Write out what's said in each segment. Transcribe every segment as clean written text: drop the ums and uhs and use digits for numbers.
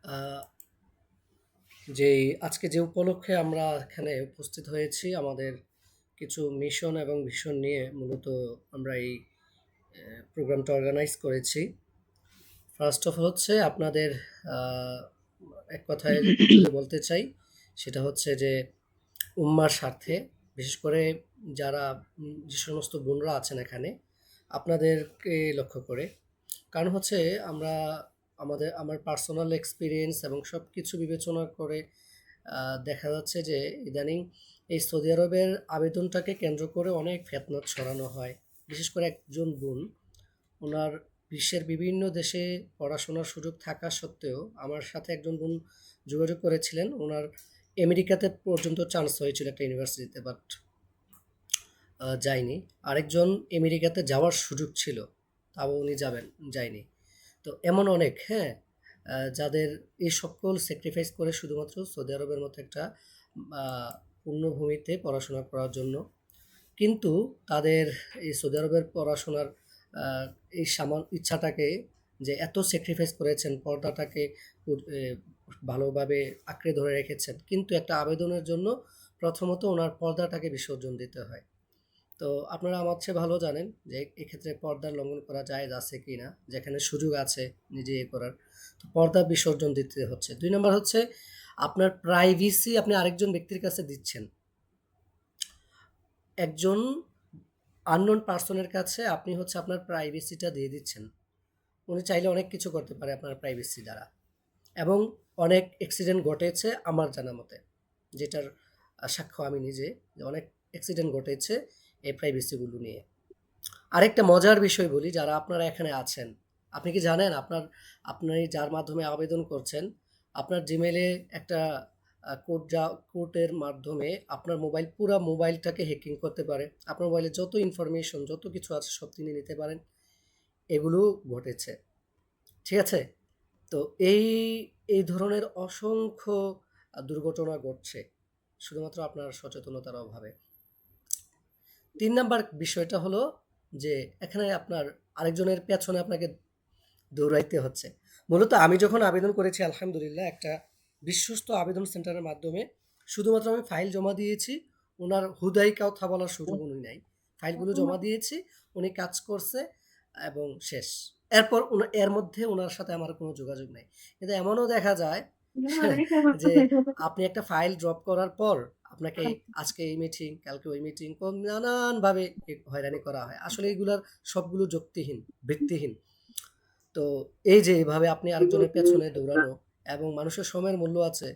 আহ, যেই আজকে যে উপলক্ষে আমরা এখানে উপস্থিত হয়েছি আমাদের কিছু মিশন এবং ভিশন নিয়ে মূলত আমরা এই প্রোগ্রামটা অর্গানাইজ করেছি। ফার্স্ট অফ হচ্ছে আপনাদের আহ, এক কথায় যদি বলতে চাই সেটা হচ্ছে যে উম্মার স্বার্থে, বিশেষ করে যারা যে সমস্ত বোনরা আছেন এখানে আপনাদেরকে লক্ষ্য করে। কারণ হচ্ছে আমরা আমার পার্সোনাল এক্সপিরিয়েন্স এবং সব কিছু বিবেচনা করে দেখা যাচ্ছে যে ইদানিং এই সৌদি আরবের আবেদনটাকে কেন্দ্র করে অনেক ফিতনা ছড়ানো হয়। বিশেষ করে একজন বোন, ওনার বিশ্বের বিভিন্ন দেশে পড়াশোনার সুযোগ থাকা সত্ত্বেও আমার সাথে একজন বোন যোগাযোগ করেছিলেন। ওনার আমেরিকাতে পর্যন্ত চান্স হয়েছিল একটা ইউনিভার্সিটিতে, বাট যায়নি। আরেকজন আমেরিকাতে যাওয়ার সুযোগ ছিল, তাও উনি যায়নি। তো এমন অনেক, হ্যাঁ, যাদের এই সকল স্যাক্রিফাইস করে শুধুমাত্র সৌদি আরবের মতো একটা পূর্ণভূমিতে পড়াশোনা করার জন্য। কিন্তু তাদের এই সৌদি আরবের পড়াশোনার আহ, এই ইচ্ছাটাকে যে এত স্যাক্রিফাইস করেছেন, পর্দাটাকে ভালোভাবে আঁকড়ে ধরে রেখেছেন, কিন্তু একটা আবেদনের জন্য প্রথমত ওনার পর্দাটাকে বিসর্জন দিতে হয়। তো আপনারা আমার চেয়ে ভালো জানেন যে এক্ষেত্রে পর্দার লঙ্ঘন করা জায়েজ আছে কি না, যেখানে সুযোগ আছে নিজে করার। তো পর্দা বিসর্জন দিতে হচ্ছে। ২ নম্বর হচ্ছে আপনার প্রাইভেসি আপনি আরেকজন ব্যক্তির কাছে দিচ্ছেন। একজন আননোন পার্সনের কাছে আপনি হচ্ছে আপনার প্রাইভেসিটা দিয়ে দিচ্ছেন। উনি চাইলে অনেক কিছু করতে পারে আপনার প্রাইভেসি দ্বারা। এবং অনেক অ্যাক্সিডেন্ট ঘটেছে আমার জানা মতে, যেটার সাক্ষ্য আমি নিজে, যে অনেক অ্যাক্সিডেন্ট ঘটেছে এই প্রাইভেসিগুলো নিয়ে। আরেকটা মজার বিষয় বলি, যারা আপনারা এখানে আছেন, আপনি কি জানেন আপনি যার মাধ্যমে আবেদন করছেন, আপনার জিমেইলে একটা কোডের মাধ্যমে আপনার পুরা মোবাইলটাকে হ্যাকিং করতে পারে। আপনার মোবাইলে যত ইনফরমেশন যত কিছু আছে সব তিনি নিতে পারেন। এগুলো ঘটেছে, ঠিক আছে? তো এই এই ধরনের অসংখ্য দুর্ঘটনা ঘটছে শুধুমাত্র আপনার সচেতনতার অভাবে। ৩ নাম্বার বিষয়টা হলো যে এখানে আপনার আরেকজনের পেছনে আপনাকে দৌড়াইতে হচ্ছে। মূলত আমি যখন আবেদন করেছি আলহামদুলিল্লাহ একটা বিশ্বস্ত আবেদন সেন্টারের মাধ্যমে শুধুমাত্র আমি ফাইল জমা দিয়েছি। উনার হুদাই কথা বলার সুযোগ উনি নাই। ফাইলগুলো জমা দিয়েছি, উনি কাজ করছে এবং শেষ। এরপর এর মধ্যে উনার সাথে আমার কোনো যোগাযোগ নাই। কিন্তু এমনও দেখা যায় যে আপনি একটা ফাইল ড্রপ করার পর আপনাকে আজকে এই মিটিং, কালকে ওই মিটিং, নানানভাবে হয়রানি করা হয়। আসলে এগুলার সবগুলো যুক্তিহীন, ভিত্তিহীন। তো এই যে এভাবে আপনি আরেকজনের পেছনে দৌড়ানো এবং মানুষের সময়ের মূল্য আছে।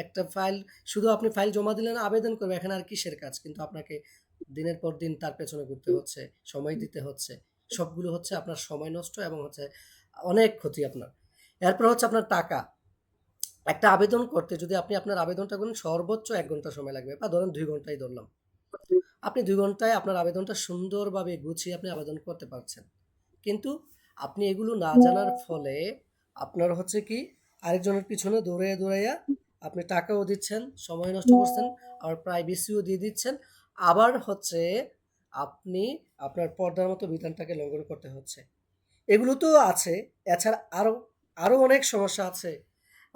একটা ফাইল, শুধু আপনি ফাইল জমা দিলেন, আবেদন করবে, এখানে আর কিসের কাজ? কিন্তু আপনাকে দিনের পর দিন তার পেছনে ঘুরতে হচ্ছে, সময় দিতে হচ্ছে। সবগুলো হচ্ছে আপনার সময় নষ্ট এবং হচ্ছে অনেক ক্ষতি আপনার। এরপর হচ্ছে আপনার টাকা। একটা আবেদন করতে যদি আপনি আপনার আবেদনটা করেন সর্বোচ্চ ১ ঘন্টা সময় লাগবে, বা ধরেন ২ ঘন্টাই ধরলাম। আপনি ২ ঘন্টায় আপনার আবেদনটা সুন্দরভাবে গুছিয়ে আপনি আবেদন করতে পারছেন। কিন্তু আপনি এগুলো না জানার ফলে আপনার হচ্ছে কি আরেকজনের পিছনে দৌড়াইয়া আপনি টাকাও দিচ্ছেন, সময় নষ্ট করছেন, আবার প্রাইভেসিও দিয়ে দিচ্ছেন। আবার হচ্ছে আপনি আপনার পর্দার মতো বিধানটাকে লঙ্ঘন করতে হচ্ছে। এগুলো তো আছে। এছাড়া আরো অনেক সমস্যা আছে।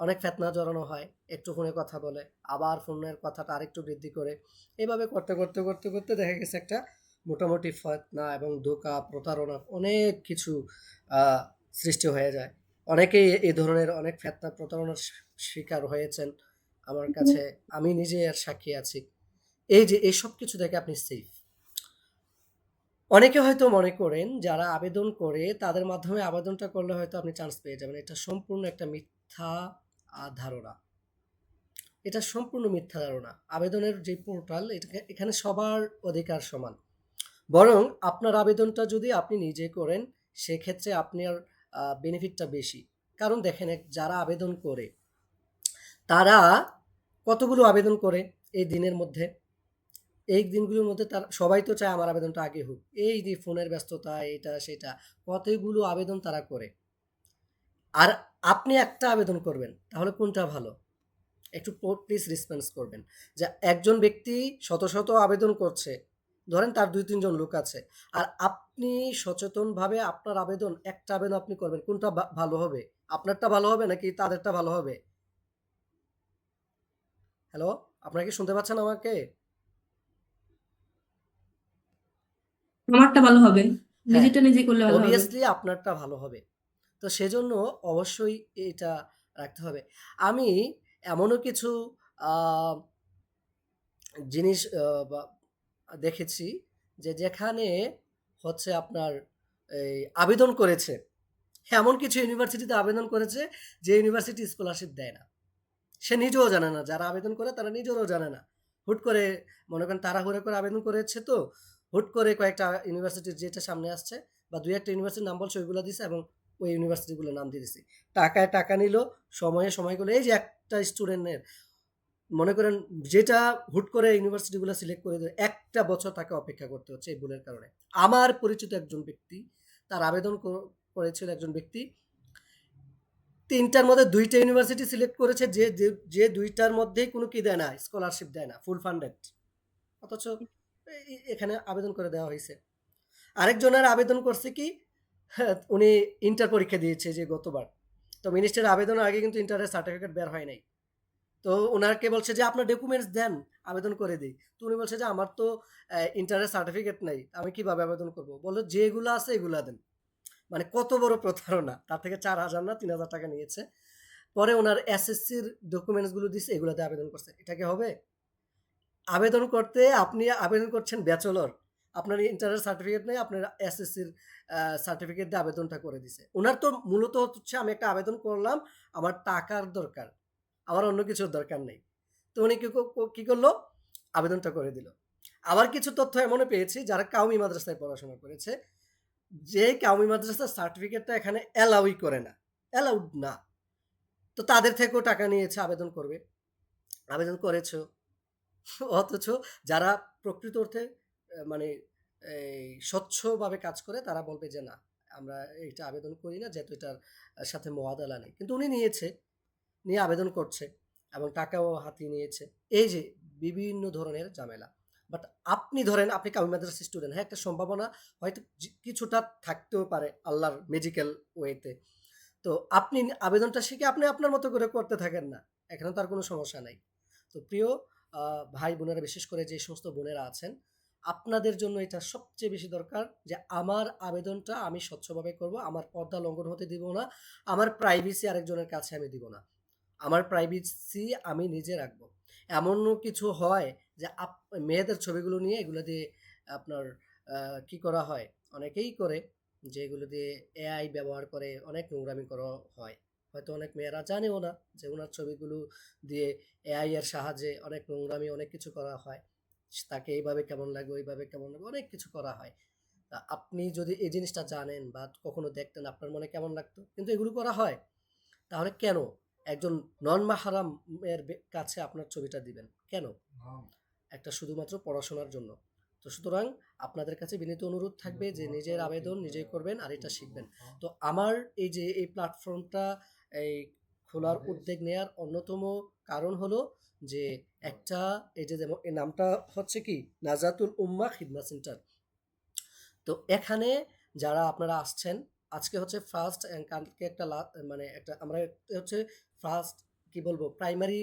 অনেক ফেতনা জড়ানো হয়। একটু ফোনে কথা বলে, আবার ফোনের কথাটা আরেকটু বৃদ্ধি করে। এভাবে করতে দেখা গেছে একটা মোটামুটি ফেতনা এবং ধোঁকা, প্রতারণা অনেক কিছু আ সৃষ্টি হয়ে যায়। অনেকেই এ ধরনের অনেক ফেতনা, প্রতারণার শিকার হয়েছেন। আমার কাছে আমি নিজে এর সাক্ষী আছি। এই যে এই সবকিছু থেকে আপনি সেফ। অনেকে হয়তো মনে করেন যারা আবেদন করে তাদের মাধ্যমে আবেদনটা করলে হয়তো আপনি চান্স পেয়ে যাবেন। এটা সম্পূর্ণ একটা মিথ্যা ধারণা। এটা সম্পূর্ণ মিথ্যা ধারণা। আবেদনের যে পোর্টাল, এখানে সবার অধিকার সমান। বরং আপনার আবেদনটা যদি আপনি নিজে করেন সেক্ষেত্রে আপনার বেনিফিটটা বেশি। কারণ দেখেন যারা আবেদন করে তারা কতগুলো আবেদন করে এই দিনের মধ্যে। এই দিনগুলোর মধ্যে তার সবাই তো চায় আমার আবেদনটা আগে হোক। এই যে ফোনের ব্যস্ততা, এটা সেটা, কতগুলো আবেদন তারা করে। আর আপনি একটা আবেদন করবেন, তাহলে কোনটা ভালো? একটু প্লিজ রেসপন্স করবেন। যে একজন ব্যক্তি শত আবেদন করছে, ধরেন তার ২-৩ জন লোক আছে। আর আপনি সচেতনভাবে আপনার আবেদন, একটা আবেদন আপনি করবেন, কোনটা ভালো হবে? আপনারটা ভালো হবে নাকি তাদেরটা ভালো হবে? হ্যালো? আপনারা কি শুনতে পাচ্ছেন আমাকে? আমারটা ভালো হবে, হ্যাঁ, নিজেরটা নিজে করলে ভালো হবে। obviously আপনারটা ভালো হবে। তো সেজন্য অবশ্যই এটা রাখতে হবে। আমি এমনও কিছু আ জিনিস বা দেখেছি যে যেখানে হচ্ছে আপনার এই আবেদন করেছে, এমন কিছু ইউনিভার্সিটিতে আবেদন করেছে যে ইউনিভার্সিটি স্কলারশিপ দেয় না। সে নিজেও জানে না। যারা আবেদন করে তারা নিজেরাও জানে না। হুট করে মনে করেন তাড়াহুড়ো করে আবেদন করেছে তো, হুট করে কয়েকটা ইউনিভার্সিটির যেটা সামনে আসছে বা ২-১ টা ইউনিভার্সিটির নাম বলছে ওইগুলা দিছে এবং ওই ইউনিভার্সিটিগুলোর নাম দিয়ে দিছে। টাকায় টাকা নিল, সময়ে সময়গুলো এই যে একটা স্টুডেন্টের মনে করেন যেটা হুট করে ইউনিভার্সিটিগুলো সিলেক্ট করে দেয়, একটা বছর তাকে অপেক্ষা করতে হচ্ছে এই ভুলের কারণে। আমার পরিচিত একজন ব্যক্তি, তার আবেদন করেছিল একজন ব্যক্তি ৩ টার মধ্যে ২ টা ইউনিভার্সিটি সিলেক্ট করেছে যে ২ টার মধ্যেই কোনো কি দেয় না, স্কলারশিপ দেয় না, ফুল ফান্ডেড। অথচ এখানে আবেদন করে দেওয়া হইছে। আরেকজনের আবেদন করছে কি, হ্যাঁ, উনি ইন্টার পরীক্ষা দিয়েছে যে গতবার। তো মিনিস্ট্রির আবেদনের আগে কিন্তু ইন্টারের সার্টিফিকেট বের হয় নাই। তো উনাকে বলছে যে আপনার ডকুমেন্টস দেন, আবেদন করে দেই। তো উনি বলছে যে আমার তো ইন্টারের সার্টিফিকেট নাই। আমি কিভাবে আবেদন করব? বলল যেগুলা আছে এগুলা দেন। মানে কত বড় প্রতারণা। তার থেকে ৪,০০০ না ৩,০০০ টাকা নিয়েছে। পরে উনার এসএসসির ডকুমেন্টস গুলো দিছে, এগুলাতে আবেদন করছে। এটা কি হবে? আবেদন করতে আপনি আবেদন করছেন ব্যাচেলর। আপনার ইন্টারের সার্টিফিকেট নেই, আপনার এসএসসির সার্টিফিকেট দিয়ে আবেদনটা করে দিছে। উনার তো মূলত হচ্ছে আমি একটা আবেদন করলাম, আমার টাকার দরকার। আমার অন্য কিছুর দরকার নেই। তো উনি কি করলো? আবেদনটা করে দিল। আবার কিছু তথ্য এমনও পেয়েছি যারা কাউমি মাদ্রাসায় পড়াশোনা করেছে, যে কাউমি মাদ্রাসার সার্টিফিকেটটা এখানে অ্যালাউই করে না। অ্যালাউড না। তো তাদের থেকেও টাকা নিয়েছে আবেদন করবে। আবেদন করেছ। অথচ যারা প্রকৃত অর্থে মানে এই স্বচ্ছভাবে কাজ করে তারা বলবে যে না, আমরা এটা আবেদন করি না যেহেতু এটার সাথে মোয়াদালা নেই। কিন্তু উনি নিয়েছে, নিয়ে আবেদন করছে এবং টাকাও হাতিয়ে নিয়েছে। এই যে বিভিন্ন ধরনের ঝামেলা। বাট আপনি ধরেন আপনি কাউমি মাদ্রাসার স্টুডেন্ট, হ্যাঁ, একটা সম্ভাবনা হয়তো কিছুটা থাকতেও পারে আল্লাহর ম্যাজিক্যাল ওয়েতে। তো আপনি আবেদনটা শিখে আপনি আপনার মতো করে করতে থাকেন না। এখানে তো আর কোনো সমস্যা নাই। তো প্রিয় ভাই-বোনেরা, বিশেষ করে যে সমস্ত বোনেরা আছেন, আপনাদের জন্য এটা সবচেয়ে বেশি দরকার যে আমার আবেদনটা আমি স্বচ্ছভাবে করব। আমার পর্দা লঙ্ঘন হতে দিব না। আমার প্রাইভেসি আরেকজনের কাছে আমি দিব না। আমার প্রাইভেসি আমি নিজে রাখবো। এমনও কিছু হয় যে মেয়েদের ছবিগুলো নিয়ে এগুলো দিয়ে আপনার কি করা হয়? অনেকেই করে যে এগুলো দিয়ে এআই ব্যবহার করে অনেক নোংরামি করা হয়। হয়তো অনেক মেয়েরা জানেও না যে উনার ছবিগুলো দিয়ে এআই এর সাহায্যে অনেক নোংরামি অনেক কিছু করা হয়। তাকে এইভাবে কেমন লাগবে, ওইভাবে কেমন লাগবে অনেক কিছু করা হয়। তা আপনি যদি এই জিনিসটা জানেন বা কখনো দেখতেন আপনার মনে কেমন লাগতো? কিন্তু এগুলো করা হয়। তাহলে কেন একজন নন মাহরাম এর কাছে আপনার ছবিটা দিবেন? কেন? একটা শুধুমাত্র পড়াশোনার জন্য। তো সুতরাং আপনাদের কাছে বিনীত অনুরোধ থাকবে যে নিজের আবেদন নিজেই করবেন আর এটা শিখবেন। তো আমার এই যে এই প্ল্যাটফর্মটা এই খোলার উদ্যোগ নেয়ার অন্যতম কারণ হলো যে একটা এই যে যেমন এই নামটা হচ্ছে কি নাজাতুল উম্মাহ খিদমা সেন্টার। তো এখানে যারা আপনারা আসছেন, আজকে হচ্ছে ফার্স্ট অ্যান্ড কালকে একটা মানে একটা আমরা হচ্ছে ফার্স্ট কি বলবো প্রাইমারি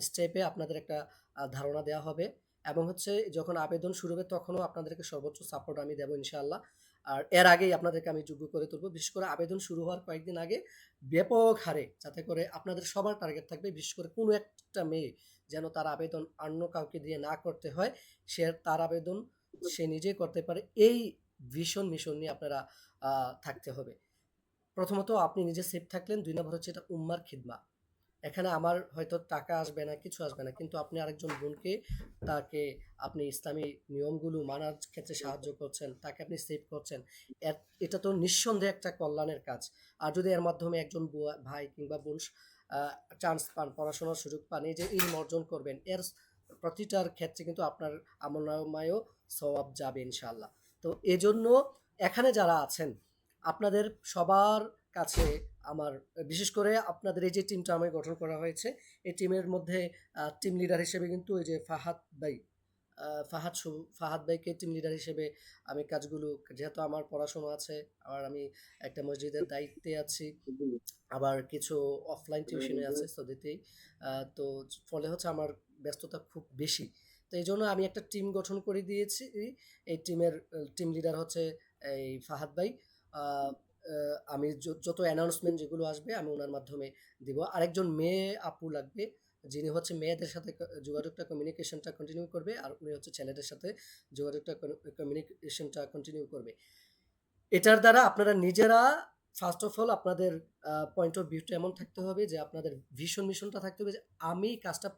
স্টেপে আপনাদের একটা ধারণা দেওয়া হবে এবং হচ্ছে যখন আবেদন শুরু হবে তখনও আপনাদেরকে সর্বোচ্চ সাপোর্ট আমি দেবো ইনশাআল্লাহ। আর এর আগেই আপনাদেরকে আমি যোগ্য করে তুলবো। বিশেষ করে আবেদন শুরু হওয়ার কয়েকদিন আগে ব্যাপক হারে যাতে করে আপনাদের সবার টার্গেট থাকবে, বিশেষ করে কোনো একটা মেয়ে যেন তার আবেদন অন্য কাউকে দিয়ে না করতে হয়। তার আবেদন সে নিজেই করতে পারে। এই ভিশন মিশন নিয়ে আপনারা থাকতে হবে। প্রথমত আপনি নিজে সেফ থাকলেন, ২ নাম্বার হচ্ছে এটা উম্মার খিদমা। এখানে আমার হয়তো টাকা আসবে না, কিছু আসবে না। কিন্তু আপনি আরেকজন বোনকে তাকে আপনি ইসলামী নিয়মগুলো মানার ক্ষেত্রে সাহায্য করছেন, তাকে আপনি সেভ করছেন। এর এটা তো নিঃসন্দেহে একটা কল্যাণের কাজ। আর যদি এর মাধ্যমে একজন ভাই কিংবা বোন আ চান্স পান, পড়াশোনার সুযোগ পান, এই যে ইলম অর্জন করবেন, এর প্রতিটার ক্ষেত্রে কিন্তু আপনার আমলনামায়ও সওয়াব যাবে ইনশাআল্লাহ। তো এজন্য এখানে যারা আছেন, আপনাদের সবার কাছে আমার বিশেষ করে আপনাদের এই যে টিমটা আমার গঠন করা হয়েছে, এই টিমের মধ্যে টিম লিডার হিসেবে কিন্তু এই যে ফাহাদ ভাই ফাহাদ ভাইকে টিম লিডার হিসেবে আমি কাজগুলো, যেহেতু আমার পড়াশোনা আছে, আবার আমি একটা মসজিদের দায়িত্বে আছি, আবার কিছু অফলাইন টিউশনে আছে সৌদিতেই। তো ফলে হচ্ছে আমার ব্যস্ততা খুব বেশি। তো এই জন্য আমি একটা টিম গঠন করে দিয়েছি। এই টিমের টিম লিডার হচ্ছে এই ফাহাদ ভাই। আহ, আমি যত অ্যানাউন্সমেন্ট যেগুলো আসবে আমি ওনার মাধ্যমে দিব। আরেকজন মেয়ে আপু লাগবে, যিনি হচ্ছে মেয়েদের সাথে যোগাযোগটা, কমিউনিকেশনটা কন্টিনিউ করবে, আর উনি হচ্ছে ছেলেদের সাথে যোগাযোগটা, কমিউনিকেশনটা কন্টিনিউ করবে। এটার দ্বারা আপনারা নিজেরা ফার্স্ট অফ অল আপনাদের পয়েন্ট অফ ভিউটা এমন থাকতে হবে যে আপনাদের ভীষণ মিশনটা থাকতে হবে যে আমি কাজটা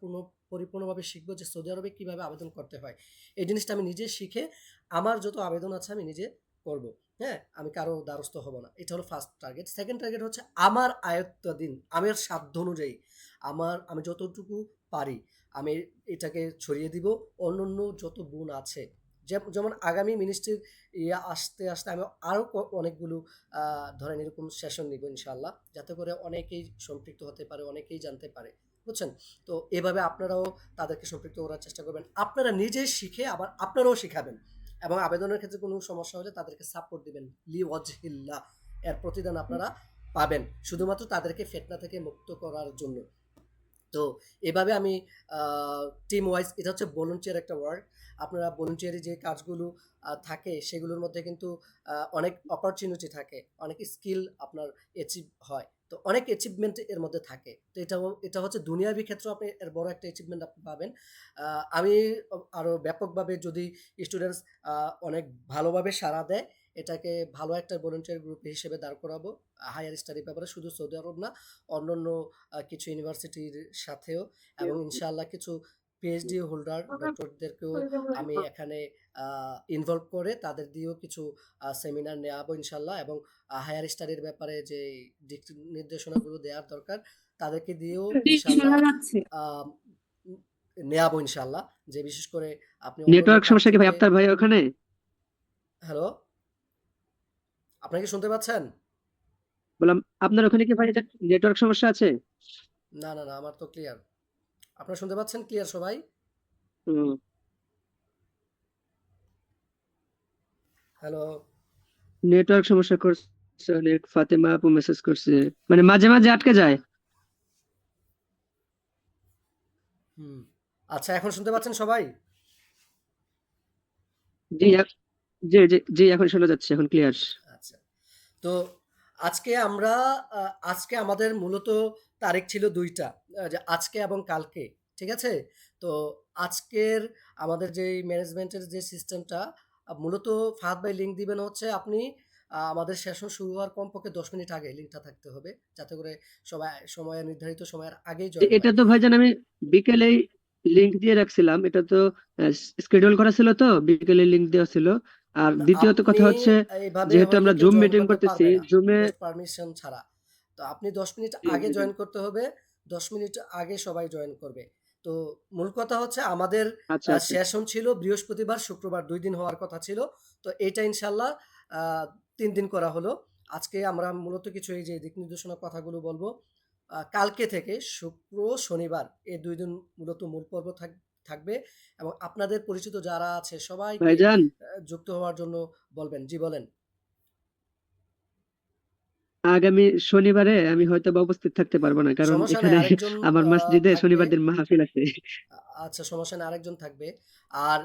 পরিপূর্ণভাবে শিখবো, যে সৌদি আরবে কীভাবে আবেদন করতে হয় এই জিনিসটা আমি নিজে শিখে আমার যত আবেদন আছে আমি নিজে করব। হ্যাঁ, আমি কারো দ্বারস্থ হব না। এটা হলো ফার্স্ট টার্গেট। সেকেন্ড টার্গেট হচ্ছে আমার আয়ত্তাধীন, আমার সাধ্য অনুযায়ী আমি যতটুকু পারি আমি এটাকে ছড়িয়ে দিব। অন্যান্য যত গুণ আছে, যেমন আগামী মিনিস্ট্রির আসতে আসতে আমি আরও অনেকগুলো ধরেন এরকম সেশন নিব ইনশাল্লাহ, যাতে করে অনেকেই সম্পৃক্ত হতে পারে, অনেকেই জানতে পারে, বুঝছেন? তো এভাবে আপনারাও তাদেরকে সম্পৃক্ত করার চেষ্টা করবেন, আপনারা নিজে শিখে আবার আপনারাও শিখাবেন, এবং আবেদনের ক্ষেত্রে কোনো সমস্যা হলে তাদেরকে সাপোর্ট দিবেন লি ওয়াজহিল্লাহ। এর প্রতিদান আপনারা পাবেন শুধুমাত্র তাদেরকে ফিতনা থেকে মুক্ত করার জন্য। তো এভাবে আমি টিম ওয়াইজ, এটা হচ্ছে ভলান্টিয়ার একটা ওয়ার্ক। আপনারা ভলান্টিয়ারি যে কাজগুলো থাকে সেগুলোর মধ্যে কিন্তু অনেক অপরচুনিটি থাকে, অনেক স্কিল আপনার অ্যাচিভ হয়, তো অনেক অ্যাচিভমেন্ট এর মধ্যে থাকে। তো এটা হচ্ছে দুনিয়াবি ক্ষেত্রে আপনি এর বড় একটা অ্যাচিভমেন্ট আপনি পাবেন। আমি আরও ব্যাপকভাবে যদি স্টুডেন্টস অনেক ভালোভাবে সাড়া দেয়, এটাকে ভালো একটা ভলান্টিয়ার গ্রুপ হিসেবে দাঁড় করাবো হায়ার স্টাডির ব্যাপারে, শুধু সৌদি আরব না, অন্যান্য কিছু ইউনিভার্সিটির সাথেও, এবং ইনশাআল্লাহ কিছু পিএইচডি হোল্ডার ডক্টরদেরকেও আমি এখানে ইনভলভ করে তাদের দিয়েও কিছু সেমিনার নেওয়াবো ইনশাআল্লাহ, এবং হায়ার স্টাডির ব্যাপারে যে দিক নির্দেশনাগুলো দেওয়ার দরকার তাদেরকে দিয়েও ইনশাআল্লাহ নেওয়াবো ইনশাআল্লাহ। যে বিশেষ করে আপনি অন্যান্য নেটওয়ার্ক সমস্যা কি ভাই কান্ট্রিতে। আপনার ভাই ওখানে? হ্যালো, আপনাকে শুনতে পাচ্ছেন? বললাম আপনার ওখানে কি ভাই নেটওয়ার্ক সমস্যা আছে? না না না, আমার তো ক্লিয়ার। আপনারা শুনতে পাচ্ছেন ক্লিয়ার সবাই? হ্যালো। নেটওয়ার্ক সমস্যা করছে অনেক, ফাতেমা আপু মেসেজ করছে, মানে মাঝে মাঝে আটকে যায়। হুম। আচ্ছা, এখন শুনতে পাচ্ছেন সবাই? জি জি জি জি, এখন শোনা যাচ্ছে, এখন ক্লিয়ার। আচ্ছা। তো আজকে আমাদের মূলত তারিখ ছিল ২ টা। যে আজকে এবং কালকে। ঠিক আছে? তো আজকের আমাদের যেই ম্যানেজমেন্টের যে সিস্টেমটা, মূলত ফাহাদ ভাই লিংক দিবেন হচ্ছে আপনি আমাদের সেশন শুরু হওয়ার কমপক্ষে ১০ মিনিট আগে লিংকটা থাকতে হবে। যাতে করে সবাই নির্ধারিত সময়ের আগেই জয়েন এটা হয়। তো ভাইজান আমি বিকেলেই লিংক দিয়ে রাখছিলাম, এটা তো স্কেডিউল করা ছিল, তো বিকেলে লিংক দেওয়া ছিল। আর না, দ্বিতীয়ত আপনি কথা হচ্ছে, এইভাবে যেহেতু হয়তো আমরা কেউ জুম জয়েন মিটিং করতে করতেছি, পারবে না জুমে। গেস্ট পারমিশন ছাড়া। তো আপনি ১০ মিনিট জি আগে জি জি। জয়েন করতে হবে। ১০ মিনিট আগে সবাই জয়েন করবে। তো মূল কথা হচ্ছে আমাদের আচ্ছা আচ্ছা। সেশন ছিল বৃহস্পতিবার, শুক্রবার ২ দিন হওয়ার কথা ছিল। তো এইটা ইনশাআল্লাহ আ ৩ দিন করা হলো। আজকে আমরা মূলত কিছু এই যে দিক নির্দেশনার কথাগুলো বলবো। কালকে থেকে শুক্র, শনিবার এই ২ দিন মূলত মূল পর্ব থাকবে, এবং আপনাদের পরিচিত যারা আছে সবাইকে ভাইজান, যুক্ত হওয়ার জন্য বলবেন। জি বলেন। আগামী শনিবারে আমি হয়তো বা উপস্থিত থাকতে পারবো না, কারণ সমস্যা নাই, এখানে আরেকজন আমার মসজিদে থাকবে। শনিবার দিন মাহফিল আছে। আচ্ছা, সমস্যা নাই, আরেকজন থাকবে। আর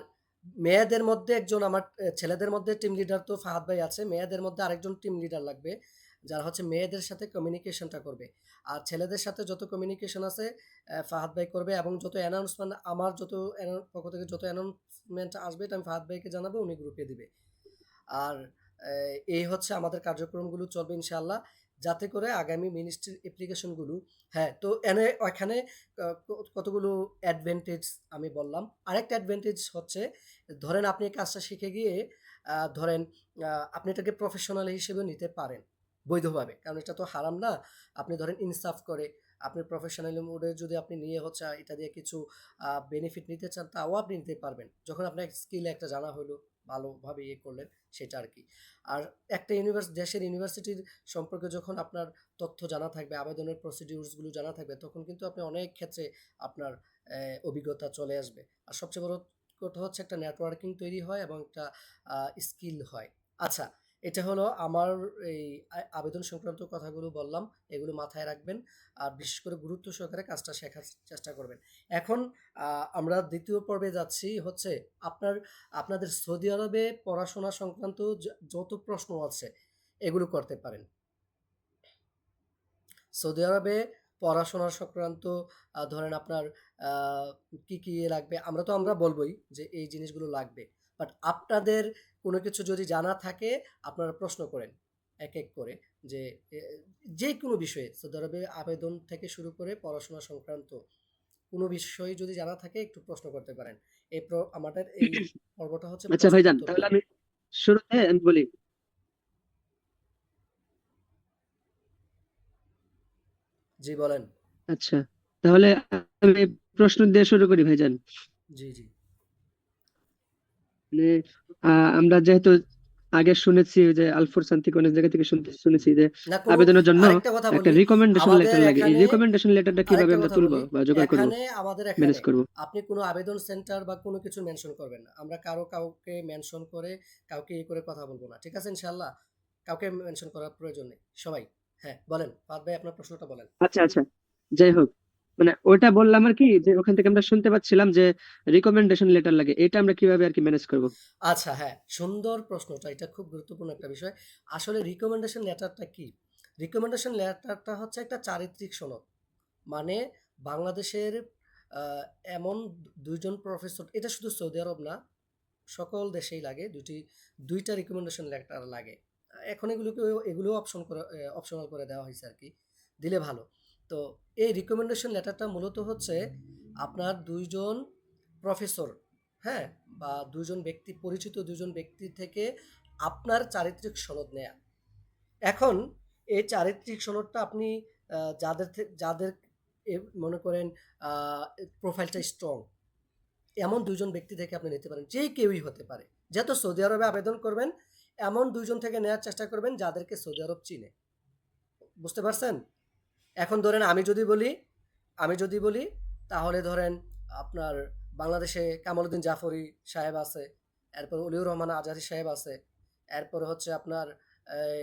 মেয়েদের মধ্যে একজন আমার ছেলেদের মধ্যে টিম লিডার তো ফাহাদ ভাই আছে। মেয়েদের মধ্যে আরেকজন টিম লিডার লাগবে। যারা হচ্ছে মেয়েদের সাথে কমিউনিকেশনটা করবে। আর ছেলেদের সাথে যত কমিউনিকেশন আছে ফাহাদ ভাই করবে, এবং যত অ্যানাউন্সমেন্ট আমার পক্ষ থেকে যত অ্যানাউন্সমেন্ট আসবে এটা আমি ফাহাদ ভাইকে জানাবো, উনি গ্রুপে দিবে। আর এই হচ্ছে আমাদের কার্যক্রমগুলো চলবে ইনশাআল্লাহ। যাতে করে আগামী মিনিস্ট্রির অ্যাপ্লিকেশনগুলো, হ্যাঁ, তো ওখানে কতগুলো অ্যাডভান্টেজ আমি বললাম। আরেকটা অ্যাডভান্টেজ হচ্ছে, ধরেন আপনি এই কাজটা শিখে গিয়ে ধরেন আপনি এটাকে প্রফেশনাল হিসেবে নিতে পারেন বৈধভাবে। কারণ এটা তো হারাম না। আপনি ধরেন ইনসাফ করে আপনি প্রফেশনাল মোডে যদি আপনি নিয়ে হচ্ছে এটা দিয়ে কিছু বেনিফিট নিতে চান, তাও আপনি নিতে পারবেন। যখন আপনার স্কিল একটা জানা হলো, ভালোভাবে ইয়ে করলেন, সেটা আরকি। আর একটা দেশের ইউনিভার্সিটির সম্পর্কে যখন আপনার তথ্য জানা থাকবে, আবেদনের প্রসিডিউরস গুলো জানা থাকবে, তখন কিন্তু আপনি অনেক ক্ষেত্রে আপনার অভিজ্ঞতা চলে আসবে। আর সবচেয়ে বড় কথা হচ্ছে একটা নেটওয়ার্কিং তৈরি হয় এবং একটা স্কিল হয়। আচ্ছা, এটা হলো আমার এই আবেদন সংক্রান্ত কথাগুলো বললাম, এগুলো মাথায় রাখবেন। আর বিশেষ করে গুরুত্ব সহকারে কাজটা শেখার চেষ্টা করবেন। এখন আমরা দ্বিতীয় পর্বে যাচ্ছি হচ্ছে আপনার আপনাদের সৌদি আরবে পড়াশোনা সংক্রান্ত যত প্রশ্ন আছে এগুলো করতে পারেন। সৌদি আরবে পড়াশোনা সংক্রান্ত ধরেন আপনার আ কি লাগবে? আমরা বলবই যে এই জিনিসগুলো লাগবে। বাট আপনাদের কোনো কিছু যদি জানা থাকে আপনারা প্রশ্ন করেন এক করে যে এ যেকোনো বিষয়ে সৌদি আরবে আবেদন থেকে শুরু করে পড়াশোনা সংক্রান্ত কোনো বিষয় যদি জানা থাকে একটু প্রশ্ন করতে পারেন। আমাদের এই পর্বটা হচ্ছে আচ্ছা প্রশ্ন ভাইজান, উত্তর তাহলে পর্ব। আমি শুরুতে আমি বলি। জি বলেন। আচ্ছা, তাহলে আমি প্রশ্ন দিয়ে শুরু করি ভাইজান। জি, জি। মানে আমরা যেহেতু আগে শুনেছি যে আলফোরসান থেকে অনেক জায়গা থেকে শুনেছি যে না কোনো আবেদনের জন্য আরেকটা কথা একটা বলি, রিকমেন্ডেশন আমাদের লেটার লাগে। এই এখানে রিকমেন্ডেশন লেটারটা কিভাবে আরেকটা আমরা কথা তুলবো বলি, বা জোগাড় করব, আমাদের ম্যানেজ এখানে করব? আপনি কোনো আবেদন সেন্টার বা কোনো কিছু মেনশন করবেন না। আমরা কাউকে মেনশন করে কাউকে করে কথা বলবো না। ঠিক আছে ইনশাআল্লাহ? কাউকে মেনশন করার প্রয়োজন নেই। সবাই হ্যাঁ, বলেন। ফাহাদ ভাই আপনার প্রশ্নটা বলেন। আচ্ছা আচ্ছা, যাই হোক, মানে ওইটা বললাম আর কি, যে ওখান থেকে আমরা শুনতে পাচ্ছিলাম যে রিকমেন্ডেশন লেটার লাগে, এটা আমরা কিভাবে আর কি ম্যানেজ করব? আচ্ছা হ্যাঁ, সুন্দর প্রশ্নটা। এটা খুব গুরুত্বপূর্ণ একটা বিষয়। আসলে রিকমেন্ডেশন লেটারটা কি? রিকমেন্ডেশন লেটারটা হচ্ছে একটা চারিত্রিক সনদ। মানে বাংলাদেশের আ এমন ২ জন প্রফেসর, এটা শুধু সৌদি আরব না, সকল দেশেই লাগে ২ টা রিকমেন্ডেশন লেটার লাগে। এখন এগুলোও অপশনাল করে দেওয়া হইছে আরকি। দিলে ভালো। তো এই রিকমেন্ডেশন লেটারটা মূলত হচ্ছে আপনার ২ জন প্রফেসর, হ্যাঁ? বা ২ জন ব্যক্তি, পরিচিত ২ জন ব্যক্তি থেকে আপনার চারিত্রিক সনদ নেয়া। এখন এই চারিত্রিক সনদটা আপনি যাদের মনে করেন আ প্রোফাইলটা স্ট্রং, এমন ২ জন ব্যক্তি থেকে আপনি নিতে পারেন। যে কেউই হতে পারে। যেহেতু সৌদি আরবে আবেদন করবেন, এমন ২ জন থেকে নেয়ার চেষ্টা করবেন যাদেরকে সৌদি আরব চিনে। বুঝতে পারছেন? এখন ধরেন আমি যদি বলি তাহলে ধরেন আপনার বাংলাদেশে কামালউদ্দিন জাফরি সাহেব আছে, এরপর অলিউর রহমান আজহারী সাহেব আছে, এরপরে হচ্ছে আপনার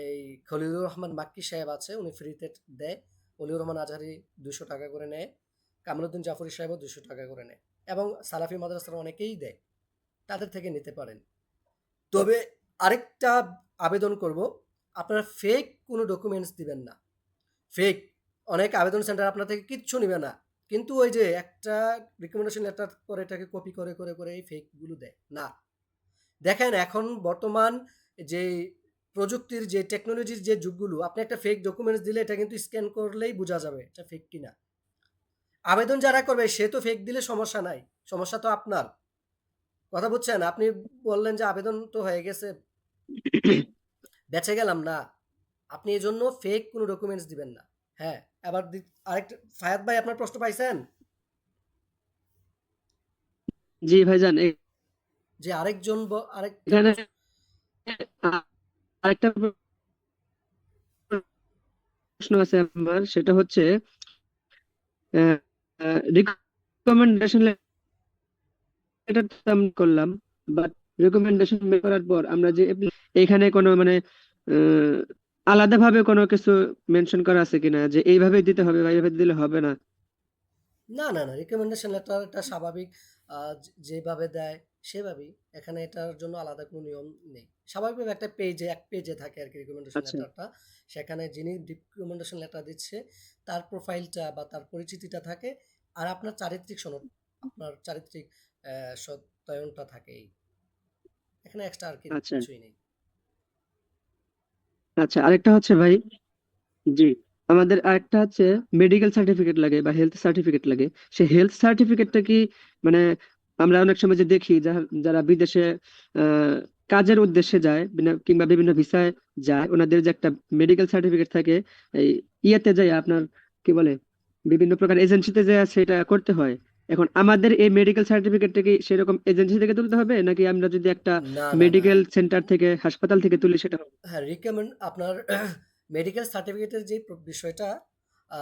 এই খলিলুর রহমান মাক্কি সাহেব আছে, উনি ফ্রিতে দেয়। অলিউর রহমান আজহারী ৳২০০ করে নেয়। কামালউদ্দিন জাফরি সাহেবও ৳২০০ করে নেয় এবং সালাফি মাদ্রাসার অনেকেই দেয়। তাদের থেকে নিতে পারেন। তবে আরেকটা আবেদন করব, আপনারা ফেক কোনো ডকুমেন্টস দিবেন না। ফেক অনেক আবেদন সেন্টার আপনার থেকে কিচ্ছু নিবে না। কিন্তু ওই যে একটা রিকমেন্ডেশন লেটার পরে এটাকে কপি করে এই ফেক গুলো দেয়। না। দেখেন এখন বর্তমান যে প্রযুক্তির যে টেকনোলজির যে যুগগুলো, আপনি একটা ফেক ডকুমেন্টস দিলে এটা কিন্তু স্ক্যান করলেই বোঝা যাবে এটা ফেক কিনা। আবেদন যারা করবে সে তো ফেক দিলে সমস্যা নাই। সমস্যা তো আপনার। কথা বুঝছেন? আপনি বললেন যে আবেদন তো হয়ে গেছে, বেঁচে গেলাম না। আপনি এজন্য ফেক কোনো ডকুমেন্টস দিবেন না। হ্যাঁ, আবার আরেকটা ফায়াদ ভাই আপনার প্রশ্ন পাইছেন? জি ভাইজান, যে আরেকটা এখানে আরেকটা প্রশ্ন আছে আমার, সেটা হচ্ছে রিকমেন্ডেশন লেটার আমি করলাম, বাট রিকমেন্ডেশন করার পর আমরা যে এখানে কোনো মানে আহ, আলাদাভাবে কোনো কিছু মেনশন করা আছে কিনা, যে এইভাবে দিতে হবে বা এইভাবে দিলে হবে না? না। রিকমেন্ডেশন লেটারটা স্বাভাবিক যেভাবে দেয় সেভাবেই। এখানে এটার জন্য আলাদা কোনো নিয়ম নেই। স্বাভাবিকভাবে একটা এক পেজে থাকে আরকি রিকমেন্ডেশন আচ্ছা লেটারটা। সেখানে যিনি রিকমেন্ডেশন লেটার দিচ্ছে তার প্রোফাইলটা বা তার পরিচিতিটা থাকে। আর আপনার চারিত্রিক সনদ, আপনার চারিত্রিক সত্যায়নটা থাকে এই। এখানে এক্সট্রা আর আচ্ছা কিছুই নেই। আচ্ছা, আরেকটা হচ্ছে ভাই, জি, আমাদের আরেকটা হচ্ছে মেডিকেল সার্টিফিকেট লাগে বা হেলথ সার্টিফিকেট লাগে। সেই হেলথ সার্টিফিকেটটা কি, মানে আমরা অনেক সময় যে দেখি যারা বিদেশে আহ, কাজের উদ্দেশ্যে যায় কিংবা বিভিন্ন ভিসায় যায়, ওনাদের যে একটা মেডিকেল সার্টিফিকেট থাকে, এই ইয়েতে যায় আপনার কি বলে, বিভিন্ন প্রকার এজেন্সিতে যায় সেটা করতে হয়। এখন আমাদের এই মেডিকেল সার্টিফিকেটটা কি সেরকম এজেন্সি থেকে তুলতে হবে, নাকি আমরা যদি একটা না। মেডিকেল সেন্টার থেকে, হাসপাতাল থেকে তুলি সেটা হবে? হ্যাঁ, আপনার মেডিকেল সার্টিফিকেটের যে বিষয়টা, আ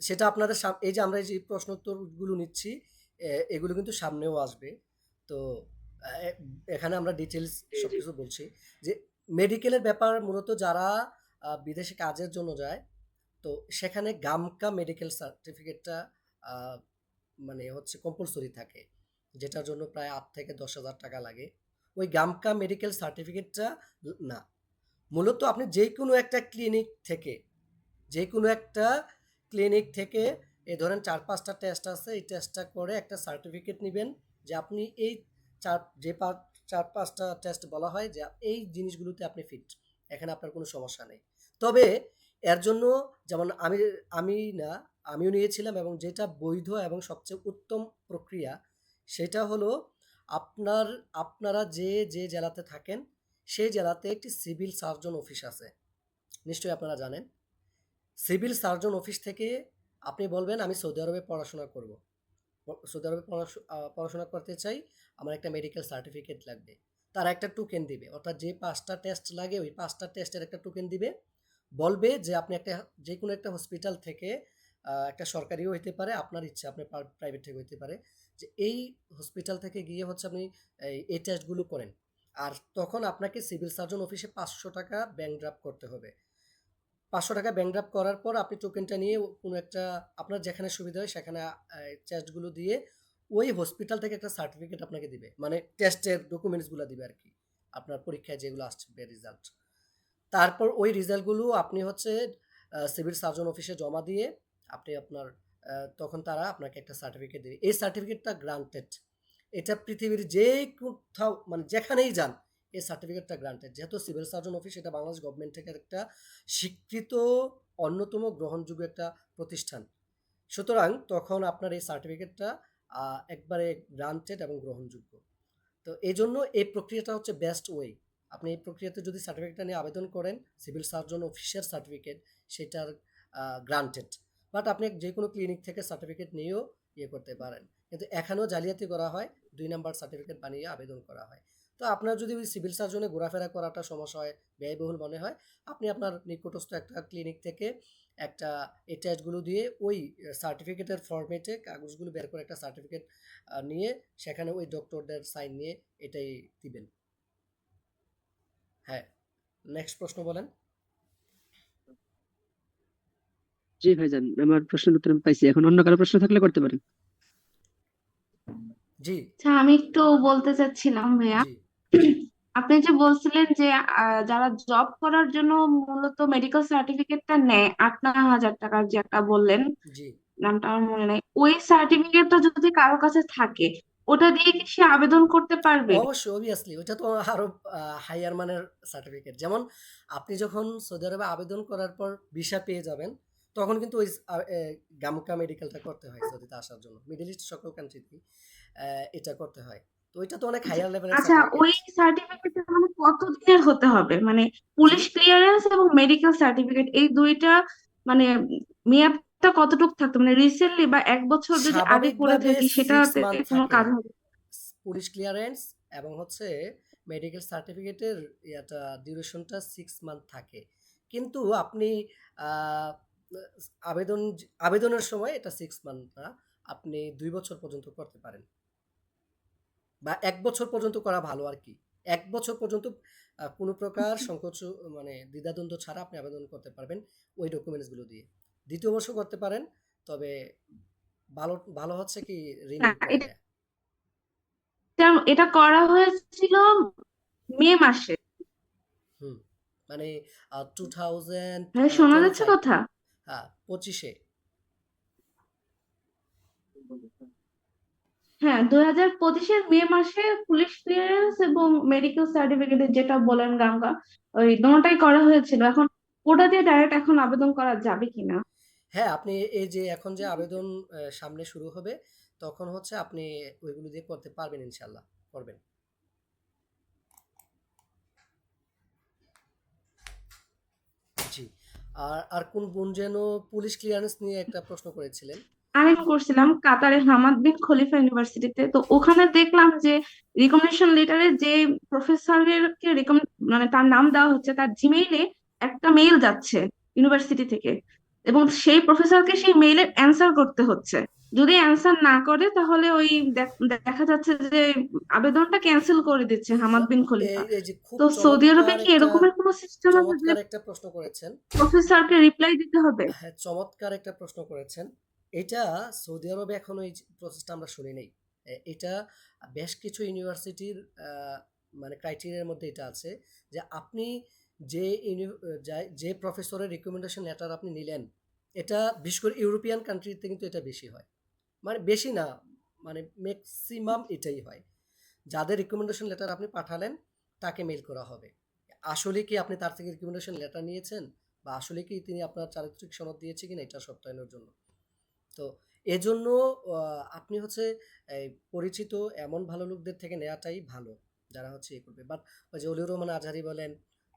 সেটা আপনাদের এই যে আমরা এই যে প্রশ্নোত্তরগুলো নিচ্ছি, এগুলো কিন্তু সামনেও আসবে। তো এখানে আমরা ডিটেলস সবকিছু বলছি যে মেডিকেলের ব্যাপার মূলত যারা বিদেশে কাজের জন্য যায়, তো সেখানে গামকা মেডিকেল সার্টিফিকেটটা মানে হচ্ছে কম্পালসরি থাকে, যেটার জন্য প্রায় 8 থেকে 10 হাজার টাকা লাগে। ওই গামকা মেডিকেল সার্টিফিকেটটা না, মূলত আপনি যে কোনো একটা ক্লিনিক থেকে, যে কোনো একটা ক্লিনিক থেকে এই ধরেন 4-5টা টেস্ট আছে, এই টেস্টটা করে একটা সার্টিফিকেট নেবেন যে আপনি এই চার যে 4-5টা টেস্ট বলা হয় যে এই জিনিসগুলোতে আপনি ফিট, এখানে আপনার কোনো সমস্যা নেই। তবে এর জন্য যেমন আমি না আমিও নিয়েছিলাম, এবং যেটা বৈধ এবং সবচেয়ে উত্তম প্রক্রিয়া সেটা হলো আপনারা যে জেলাতে থাকেন সেই জেলাতে একটি সিভিল সার্জন অফিস আছে, নিশ্চয়ই আপনারা জানেন। সিভিল সার্জন অফিস থেকে আপনি বলবেন আমি সৌদি আরবে পড়াশোনা করব, সৌদি আরবে পড়াশোনা করতে চাই, আমার একটা মেডিকেল সার্টিফিকেট লাগবে। তারা একটা টোকেন দিবে, অর্থাৎ যে 5টা টেস্ট লাগে ওই 5টা টেস্টের একটা টোকেন দিবে। বলবে যে আপনি একটা যে কোনো একটা হসপিটাল থেকে, একটা সরকারিও হইতে পারে, আপনার ইচ্ছা আপনার প্রাইভেট থেকে হইতে পারে, যে এই হসপিটাল থেকে গিয়ে হচ্ছে আপনি এই টেস্টগুলো করেন। আর তখন আপনাকে সিভিল সার্জন অফিসে 500 টাকা ব্যাংক ড্রাফট করতে হবে। 500 টাকা ব্যাংক ড্রাফট করার পর আপনি টোকেনটা নিয়ে কোনো একটা আপনার যেখানে সুবিধা হয় সেখানে টেস্টগুলো দিয়ে ওই হসপিটাল থেকে একটা সার্টিফিকেট আপনাকে দিবে, মানে টেস্টের ডকুমেন্টসগুলো দিবে আর কি, আপনার পরীক্ষায় যেগুলো আসবে রেজাল্ট। তারপর ওই রেজাল্টগুলো আপনি হচ্ছে সিভিল সার্জন অফিসে জমা দিয়ে আপনি আপনার তখন তারা আপনাকে একটা সার্টিফিকেট দেবে। এই সার্টিফিকেটটা গ্রান্টেড, এটা পৃথিবীর যে কোথাও মানে যেখানেই যান এই সার্টিফিকেটটা গ্রান্টেড, যেহেতু সিভিল সার্জন অফিস এটা বাংলাদেশ গভর্নমেন্ট থেকে একটা স্বীকৃত অন্যতম গ্রহণযোগ্য একটা প্রতিষ্ঠান, সুতরাং তখন আপনার এই সার্টিফিকেটটা একবারে গ্রান্টেড এবং গ্রহণযোগ্য। তো এই জন্য এই প্রক্রিয়াটা হচ্ছে বেস্ট ওয়ে। আপনি এই প্রক্রিয়াতে যদি সার্টিফিকেটটা নিয়ে আবেদন করেন, সিভিল সার্জন অফিসের সার্টিফিকেট, সেটার গ্রান্টেড। বাট আপনি যে কোনো ক্লিনিক থেকে সার্টিফিকেট নিয়েও ইয়ে করতে পারেন, কিন্তু এখানেও জালিয়াতি করা হয়, 2 নাম্বার সার্টিফিকেট বানিয়ে আবেদন করা হয়। তো আপনার যদি ওই সিভিল সার্জনে ঘোরাফেরা করাটা সমস্যা হয়, ব্যয়বহুল মনে হয়, আপনি আপনার নিকটস্থ একটা ক্লিনিক থেকে একটা এই টেস্টগুলো দিয়ে ওই সার্টিফিকেটের ফরম্যাটে কাগজগুলো বের করে একটা সার্টিফিকেট নিয়ে সেখানে ওই ডক্টরদের সাইন নিয়ে এটাই দিবেন। হ্যাঁ, নেক্সট প্রশ্ন বলেন। জি ভাইজান, আমার প্রশ্নের উত্তর আমি পাইছি। এখন অন্য কারো প্রশ্ন থাকলে করতে পারেন। জি। আচ্ছা, আমি একটু বলতে চাচ্ছিলাম ভাইয়া। জি। আপনি যে বলছিলেন যে যারা জব করার জন্য মূলত মেডিকেল সার্টিফিকেটটা নেয় 8-9 হাজার টাকার, যে একটা বললেন, জি। নামটা আমার মনে নাই, ওই সার্টিফিকেটটা যদি কারোর কাছে থাকে, ওটা দিয়ে কি সে আবেদন করতে পারবে? অবশ্যই, অবভিয়াসলি ওইটা তো আরো হাইয়ার মানের সার্টিফিকেট। যেমন আপনি যখন সৌদি আরবে আবেদন করার পর ভিসা পেয়ে যাবেন, তখন কিন্তু ওই গামকা মেডিকেলটা করতে হয় সৌদিতে আসার জন্য, মিডল ইস্ট সকল কান্ট্রিতে এটা করতে হয়। তো ওইটা তো অনেক হাইয়ার লেভেলের আচ্ছা, সার্টিফিকেট। ওই সার্টিফিকেটটা মানে কত দিনের হতে হবে? মানে জি। পুলিশ ক্লিয়ারেন্স এবং মেডিকেল সার্টিফিকেট এই দুইটা মানে মেয়াদটা কতটুকু থাকতো? মানে রিসেন্টলি বা 1 বছর যদি আগে করে স্বাভাবিকভাবে থাকি 6 সেটাতে মান্থ কোনো থাকে, কাজ হবে? পুলিশ ক্লিয়ারেন্স এবং হচ্ছে মেডিকেল সার্টিফিকেটের ইয়াটা ডিউরেশনটা 6 মান্থ থাকে। কিন্তু আপনি আহ, আবেদন আবেদনের সময় এটা 6 মান্থ না, আপনি 2 বছর পর্যন্ত করতে পারেন, বা 1 বছর পর্যন্ত করা ভালো আর কি। 1 বছর পর্যন্ত কোনো প্রকার সংকোচ মানে দ্বিধাদ্বন্দ্ব ছাড়া আপনি আবেদন করতে পারবেন ওই ডকুমেন্টসগুলো দিয়ে। 2য় বর্ষ করতে পারেন, তবে ভালো ভালো হচ্ছে কি রিনিউ হ্যাঁ, করে এটা দেয়া। এটা করা হয়েছিল মে মাসে। হুম, মানে 2025, ভাই, শোনা যাচ্ছে কথা? হ্যাঁ 25-এ। হ্যাঁ, 2025-এর মে মাসে পুলিশ ক্লিয়ারেন্স এবং মেডিকেল সার্টিফিকেট যেটা বলেন গাঙ্গা, ওই দুটোটাই করা হয়েছিল। এখন ওটা দিয়ে ডাইরেক্ট এখন আবেদন করা যাবে কিনা? হ্যাঁ, আপনি এই যে এখন যে আবেদন সামনে শুরু হবে, তখন হচ্ছে আপনি ওইগুলো দিয়ে করতে পারবেন, ইনশাল্লাহ করবেন। জি। আর আর কোন বোন যেন পুলিশ ক্লিয়ারেন্স নিয়ে একটা প্রশ্ন করেছিলেন। আমি করছিলাম কাতারে হামাদ বিন খলিফা ইউনিভার্সিটিতে। তো ওখানে দেখলাম যে রিকমেন্ডেশন লেটারে যে প্রফেসরকে মানে তার নাম দেওয়া হচ্ছে, তার জিমেইলে একটা মেইল যাচ্ছে ইউনিভার্সিটি থেকে। এবং সেই প্রফেসরকে সেই মেইলের অ্যান্সার করতে হচ্ছে। যদি অ্যান্সার না করে তাহলে ওই দেখা যাচ্ছে যে আবেদনটা ক্যান্সেল করে দিচ্ছে হামাদ না, বিন এই খলিফা। এই যে খুব তো সৌদি আরবে কি এরকমের কোনো সিস্টেম আছে যে চমৎকার একটা প্রশ্ন করেছেন। প্রফেসরকে রিপ্লাই দিতে হবে? হ্যাঁ, চমৎকার একটা প্রশ্ন করেছেন। এটা সৌদি আরবে এখনো এই প্রসেসটা আমরা শুনি নাই। এটা বেশ কিছু ইউনিভার্সিটির মানে ক্রাইটেরিয়ার মধ্যে এটা আছে যে আপনি যে যে প্রফেসরের রিকমেন্ডেশন লেটার আপনি নিলেন, এটা বিশেষ করে ইউরোপিয়ান কান্ট্রিতে কিন্তু এটা বেশি হয়। মানে বেশি না, মানে ম্যাক্সিমাম এটাই হয়। যাদের রিকমেন্ডেশন লেটার আপনি পাঠালেন তাকে মেইল করা হবে। আসলে কি আপনি তার থেকে রিকমেন্ডেশন লেটার নিয়েছেন, বা আসলে কি তিনি আপনার চারিত্রিক সনদ দিয়েছে কিনা এটা সত্যায়নের জন্য। তো এজন্য আপনি হচ্ছে এই পরিচিত এমন ভালো লোকদের থেকে নেওয়াটাই ভালো, যারা হচ্ছে এ করবে। বাট ওই যে অলিউর রহমান আজহারি বলেন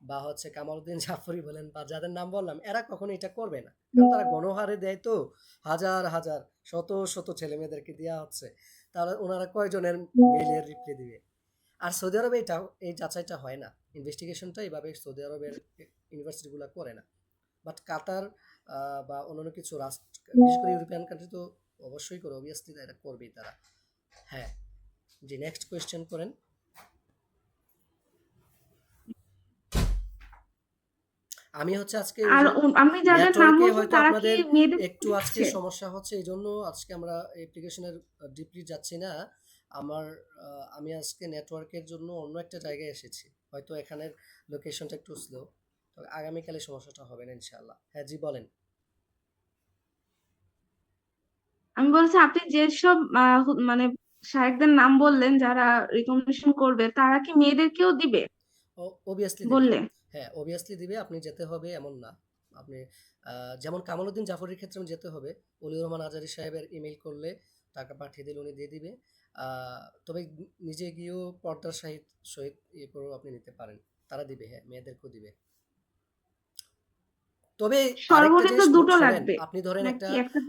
বা হচ্ছে কামালউদ্দিন জাফরি বলেন বা যাদের নাম বললাম, এরা কখনো এটা করবে না, কারণ তারা গণহারে দেয় তো, হাজার হাজার শত শত ছেলে মেয়েদেরকে দেওয়া হচ্ছে, তাহলে ওনারা কয়জনের মেইলের রিপ্লাই দিবে। আর সৌদি আরবে এটা এই যাচাইটা হয় না, ইনভেস্টিগেশনটা এইভাবে সৌদি আরবের ইউনিভার্সিটিগুলো করে না। বাট কাতার বা অন্যান্য কিছু রাষ্ট্র, বিশেষ করে ইউরোপিয়ান কান্ট্রি তো অবশ্যই করে, অবভিয়াসলি এটা করবেই তারা। হ্যাঁ, জি, নেক্সট কোয়েশ্চেন করেন। আমি হচ্ছে আজকে ওই আর যে আমি যাদের নাম নেটওয়ার্কে বলছি হয়তো তারা কি আপনাদের মেয়েদের একটু আজকে দিচ্ছে? সমস্যা হচ্ছে, এই জন্য আজকে আমরা অ্যাপ্লিকেশনের ডিপলি যাচ্ছি না। আমার আমি আজকে নেটওয়ার্কের জন্য অন্য একটা জায়গায় এসেছি, হয়তো এখানের লোকেশনটা একটু স্লো, তবে আগামীকালে সমস্যাটা হবে না ইনশাআল্লাহ। হ্যাঁ, জি বলেন। আমি বলছি আপনি যেসব মানে শায়েকদের নাম বললেন যারা রিকমেন্ডেশন করবে তারা কি মেয়েদেরকেও দিবে অবভিয়াসলি দিবে। বললে? হ্যাঁ, অবভিয়াসলি দিবে, আপনি যেতে হবে এমন না। আপনি যেমন কামালউদ্দিন জাফরের ক্ষেত্রে যেতে হবে, অলিউর রহমান আজারি সাহেবের ইমেইল করলে টাকা পাঠিয়ে দিলে উনি দিয়ে দিবে। তবে নিজে গিয়েও পর্দার সহিত সহিত ইয়ে করেও আপনি নিতে পারেন, তারা দিবে। হ্যাঁ, মেয়েদেরকেও দিবে। তবে আরেকটা সর্বনিম্ন জিনিস দুটো শোনেন, লাগবে আপনি ধরেন একটা নাকি একটা?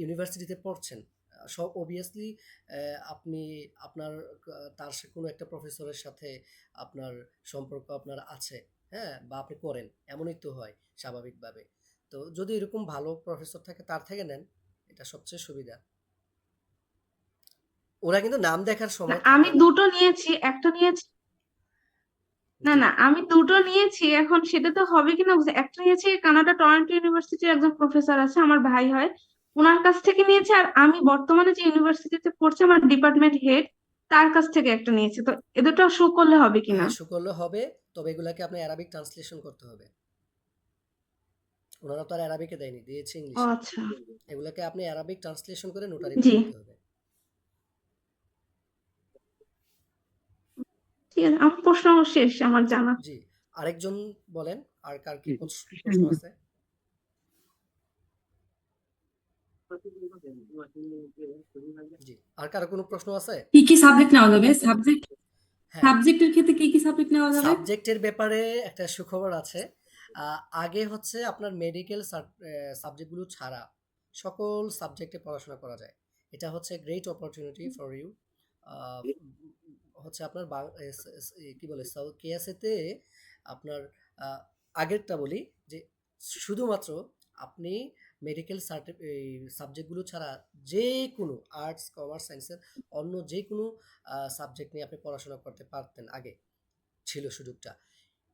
ইউনিভার্সিটিতে পড়ছেন, সব অবভিয়াসলি আপনি আপনার তার কোনো একটা প্রফেসরের সাথে আপনার সম্পর্ক আপনার আছে, হ্যাঁ, বা আপনি করেন, এমনই তো হয় স্বাভাবিকভাবে। তো যদি এরকম ভালো প্রফেসর থাকে তার থেকে নেন, এটা সবচেয়ে সুবিধা। ওরা কিন্তু নাম দেখার না, সময় আমি থাকে না। দুটো নিয়েছি, একটা নিয়েছি। না জি, না, আমি দুটো নিয়েছি, এখন সেটা তো হবে কিনা বুঝে, একটা নিয়েছি কানাডা টরন্টো ইউনিভার্সিটির একজন প্রফেসর আছে, আমার ভাই হয়, ওনার কাছ থেকে নিয়েছি। আর আমি বর্তমানে যে ইউনিভার্সিটিতে পড়ছি আমার ডিপার্টমেন্ট হেড, তার কাছ থেকে একটা নিয়েছি। তো এ দুটো শো করলে হবে কিনা? হ্যাঁ, সুকরলে হবে। তবে এগুলাকে আপনি অ্যারাবিক ট্রান্সলেশন করতে হবে। ওনারা তো আর অ্যারাবিকে দেয়নি, দিয়েছে ও ইংলিশে। আচ্ছা। এগুলাকে আপনি অ্যারাবিক ট্রান্সলেশন করে জি, নোটারিতে দিতে হবে। ঠিক আছে, আমার প্রশ্ন শেষ আমার জানা। জি, আরেকজন বলেন, আর কার কি জি। প্রশ্ন আছে? জি, আর কারো কোনো প্রশ্ন আছে? কি কি সাবজেক্ট নেওয়া যাবে? সাবজেক্ট হ্যাঁ, সাবজেক্টের ক্ষেত্রে কি কি সাবজেক্ট নেওয়া যাবে? সাবজেক্টের ব্যাপারে একটা সুখবর আছে। আগে হচ্ছে আপনার মেডিকেল সাবজেক্টগুলো ছাড়া সকল সাবজেক্টে পড়াশোনা করা যায়। এটা হচ্ছে গ্রেট অপরচুনিটি ফর ইউ। হচ্ছে আপনার কি বলে কেএসএতে আপনার আহ, আগেরটা বলি যে শুধুমাত্র আপনি মেডিকেল সাবজেক্টগুলো ছাড়া যে কোনো আর্টস, কমার্স, সায়েন্সের অন্য যে কোনো সাবজেক্ট নিয়ে আপনি পড়াশোনা করতে পারতেন আগে, ছিল সুযোগটা।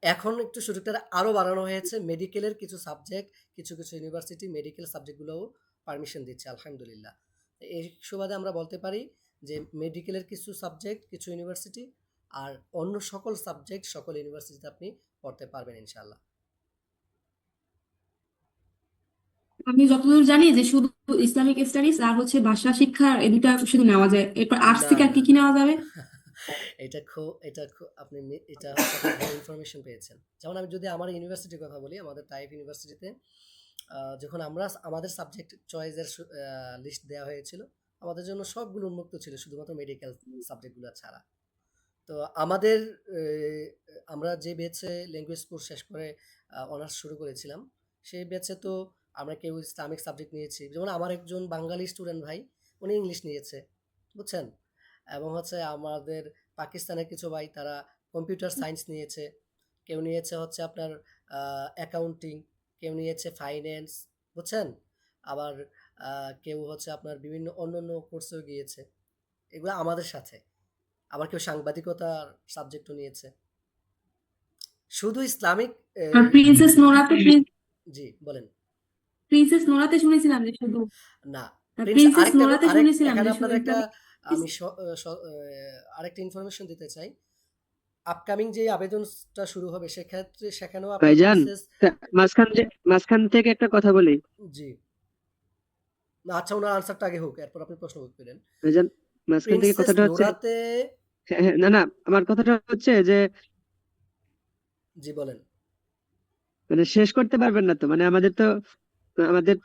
এখন একটু সুযোগটা আরো বাড়ানো হয়েছে, মেডিকেলের কিছু সাবজেক্ট, কিছু কিছু ইউনিভার্সিটি মেডিকেল সাবজেক্টগুলোও পারমিশন দিচ্ছে আলহামদুলিল্লাহ। এই সুবাদে আমরা বলতে পারি যে মেডিকেলের কিছু সাবজেক্ট কিছু ইউনিভার্সিটি, আর অন্য সকল সাবজেক্ট সকল ইউনিভার্সিটিতে আপনি পড়তে পারবেন ইনশাআল্লাহ। আমি যতদূর জানি যে শুধু ইসলামিক স্টাডিজ আর হচ্ছে ভাষা শিক্ষা এই দুটা শুধু নেওয়া যায়, এরপর আর্টস না, থেকে আর না, কি কি না। নেওয়া যাবে? এটা খুব আপনি এটা হচ্ছে আপনি ভালো ইনফরমেশন পেয়েছেন। যেমন আমি যদি আমার ইউনিভার্সিটির কথা বলি, আমাদের টাইপ ইউনিভার্সিটিতে যখন আমরা আমাদের সাবজেক্ট চয়েসের লিস্ট দেওয়া হয়েছিল, আমাদের জন্য সবগুলো উন্মুক্ত ছিল শুধুমাত্র মেডিকেল সাবজেক্টগুলো ছাড়া। তো আমাদের আমরা যে ব্যাচে ল্যাঙ্গুয়েজ কোর্স শেষ করে অনার্স শুরু করেছিলাম, সেই ব্যাচে তো আমরা কেউ ইসলামিক সাবজেক্ট নিয়েছি, যেমন আমার একজন বাঙালি স্টুডেন্ট ভাই, উনি ইংলিশ নিয়েছে, বুঝছেন। এবং হচ্ছে আমাদের পাকিস্তানের কিছু ভাই তারা কম্পিউটার সায়েন্স নিয়েছে, কেউ নিয়েছে হচ্ছে আপনার অ্যাকাউন্টিং, কেউ নিয়েছে ফাইন্যান্স, বুঝছেন? আবার কেউ হচ্ছে আপনার বিভিন্ন অন্যান্য কোর্সেও গিয়েছে। এগুলা আমাদের সাথে। আবার কেউ সাংবাদিকতার সাবজেক্টও নিয়েছে। শুধু ইসলামিক আর জি, বলেন। প্রিন্সেস নোরাতে শুনেছিলাম যে শুধু না, প্রিন্সেস নোরাতে শুনেছিলাম এখানে যে শুধু আপনাদের একটা ইসলামিক আমি আরেকটা ইনফরমেশন দিতে চাই। আপকামিং যে আবেদনটা শুরু হবে সেখানেও আপনার ভাইজান, প্রিন্সেস মাঝখান থেকে একটা কথা বলি। জি। না, আচ্ছা উনার আনসারটা আগে হোক, এরপর আপনি প্রশ্ন করেন। ভাইজান, মাঝখান থেকে প্রিন্সেস কথাটা হচ্ছে, নুরাতে হ্যাঁ, হ্যাঁ, না না, আমার কথাটা হচ্ছে যে জি বলেন। মানে শেষ করতে পারবেন না তো, মানে আমাদের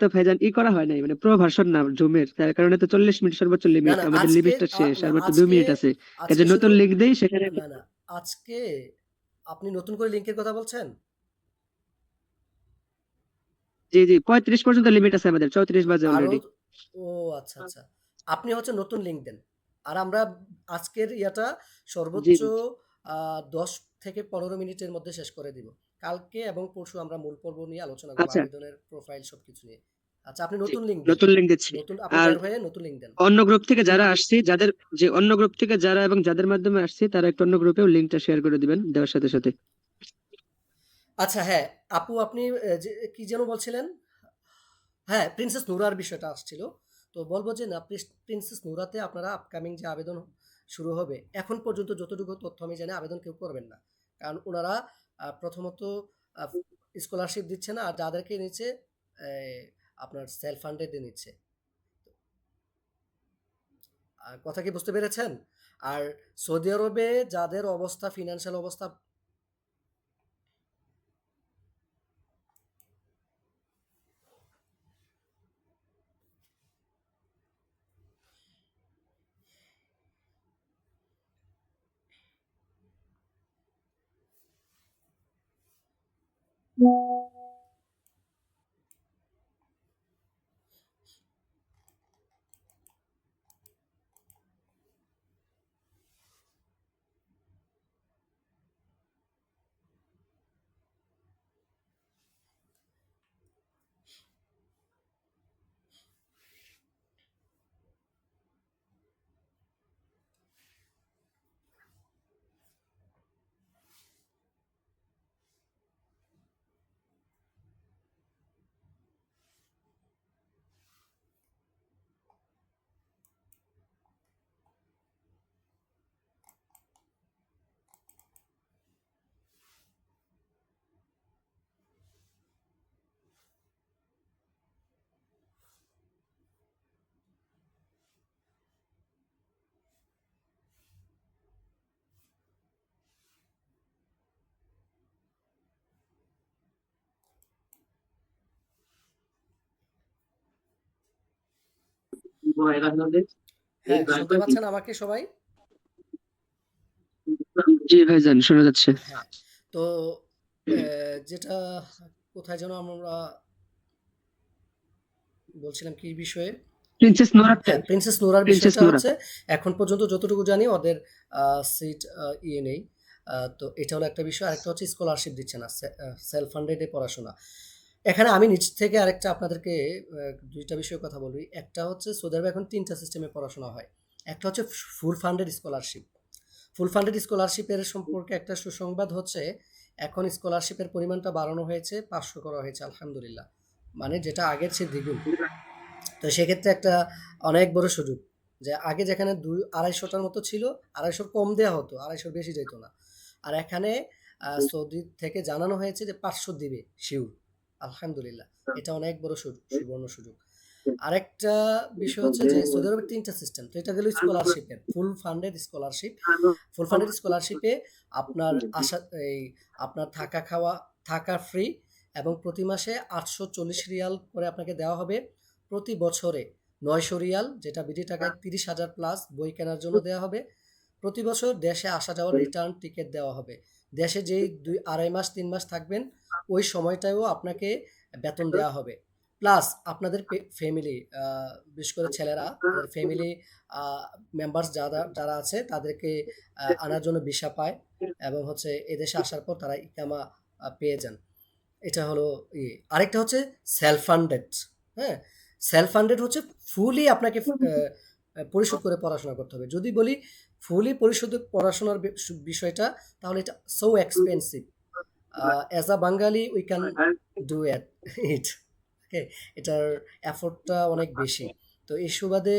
তো ভাইজান করা হয় নাই, মানে প্রো ভার্সন না জুমের, তার কারণে তো 40 মিনিট সর্বোচ্চ না, লিমিট, না আমাদের আজকে লিমিটটা শেষ না আর মাত্র 2 আজকে মিনিট আছে। কাজে আজকে শুধু নতুন লিঙ্ক দেই সেখানে। না, না আজকে আপনি নতুন করে লিংকের কথা বলছেন? জি জি, 35 পর্যন্ত লিমিট আছে, আমাদের 34 বাজে আরো অলরেডি। ও আচ্ছা, আচ্ছা। আপনি হচ্ছে নতুন লিংক দেন। আর আমরা আজকের ইয়াটা জি সর্বোচ্চ ১০ থেকে ১৫ মিনিটের মধ্যে শেষ করে দিব। কালকে এবং পরশু আমরা মূল পর্ব নিয়ে আলোচনা করব, আচ্ছা, আবেদনের প্রোফাইল সবকিছু নিয়ে। আচ্ছা, আপনি জি, নতুন লিংক দেন। নতুন লিঙ্ক দিচ্ছি। আপনি আর বের হয়ে নতুন লিংক দেন। অন্য গ্রুপ থেকে যারা আসছি, অন্য গ্রুপ থেকে যারা এবং যাদের মাধ্যমে আসছি, তারা একটু অন্য গ্রুপেও লিঙ্কটা শেয়ার করে দিবেন দেওয়ার সাথে সাথে। আচ্ছা হ্যাঁ, আপু আপনি যে কি যেন বলছিলেন? হ্যাঁ, প্রিন্সেস নূরার বিষয়টা আসছিল। তো বলব যে না, প্রিন্সেস নূরাতে আপনারা আপকামিং যে আবেদন শুরু হবে, এখন পর্যন্ত যতটুকু তথ্য আমি জানি আবেদন কেউ করবেন না। কারণ উনারা প্রথমত আ স্কলারশিপ দিচ্ছে না, আর যাদেরকে নিচ্ছে আপনার সেলফ ফান্ডেড এ নিচ্ছে। কথা কি বুঝতে পেরেছেন? আর সৌদি আরবে যাদের অবস্থা, ফিন্যান্সিয়াল অবস্থা হ্যাঁ, শুনতে পাচ্ছেন আমাকে সবাই? জি ভাইজান, শোনা যাচ্ছে। হ্যাঁ, তো যেটা কোথায় যেন আমরা বলছিলাম কি বিষয়ে? প্রিন্সেস নোরা, হ্যাঁ, প্রিন্সেস নোরার প্রিন্সেস বিষয়টা নোরা। হচ্ছে এখন পর্যন্ত যতটুকু জানি ওদের সিট নেই। তো এটা হলো একটা বিষয়। আরেকটা হচ্ছে স্কলারশিপ দিচ্ছে না। সেলফ ফান্ডেড এ পড়াশোনা। এখানে আমি নিজ থেকে আরেকটা আপনাদেরকে ২ টা বিষয়ের কথা বলি। একটা হচ্ছে সৌদি আরবে এখন ৩ টা সিস্টেমে পড়াশোনা হয়। একটা হচ্ছে ফুল ফান্ডেড স্কলারশিপ। ফুল ফান্ডেড স্কলারশিপের সম্পর্কে একটা সুসংবাদ হচ্ছে, এখন স্কলারশিপের পরিমাণটা বাড়ানো হয়েছে, ৫০০ করা হয়েছে আলহামদুলিল্লাহ। মানে যেটা আগের চেয়ে দ্বিগুণ। তো সেক্ষেত্রে একটা অনেক বড় সুযোগ, যে আগে যেখানে ২৫০টার মতো ছিল, ২৫০ কম দেওয়া হতো, ২৫০ বেশি যেত না। আর এখানে সৌদি থেকে জানানো হয়েছে যে ৫০০ দিবে শিওর। আলহামদুলিল্লাহ, এটা অনেক বড় সুবর্ণ সুযোগ। আরেকটা বিষয় হচ্ছে যে সৌদি আরবের ৩ টা সিস্টেম। তো এটা গেল স্কলারশিপের, full funded scholarship. Full funded স্কলারশিপে আপনার এই আপনার থাকা খাওয়া, থাকা ফ্রি, এবং প্রতি মাসে ৮৪০ রিয়াল করে আপনাকে দেওয়া হবে। প্রতি বছরে ৯০০ রিয়াল, যেটা বিডি টাকায় ৩০,০০০ প্লাস বই কেনার জন্য দেওয়া হবে। প্রতি বছর দেশে আসা যাওয়ার রিটার্ন টিকিট দেওয়া হবে। দেশে যেই ২.৫ মাস ৩ মাস থাকবেন, ওই সময়টাও আপনাকে বেতন দেওয়া হবে। প্লাস আপনাদের ফ্যামিলি, বিশেষ করে ছেলেরা, তাদের ফ্যামিলি মেম্বার্স যারা যারা আছে তাদেরকে আনার জন্য ভিসা পায়, এবং হচ্ছে এদেশে আসার পর তারা ইকামা পেয়ে যান। এটা হলো আরেকটা হচ্ছে সেলফ ফান্ডেড। হ্যাঁ, সেলফ ফান্ডেড হচ্ছে ফুলি আপনাকে পরিশোধ করে পড়াশোনা করতে হবে। যদি বলি ফুলি পরিশোধ পড়াশোনার বিষয়টা, তাহলে এটা so expensive. As a Bangali we can do it okay, এটার এফোর্টটা অনেক বেশি। তো এই সুবাদে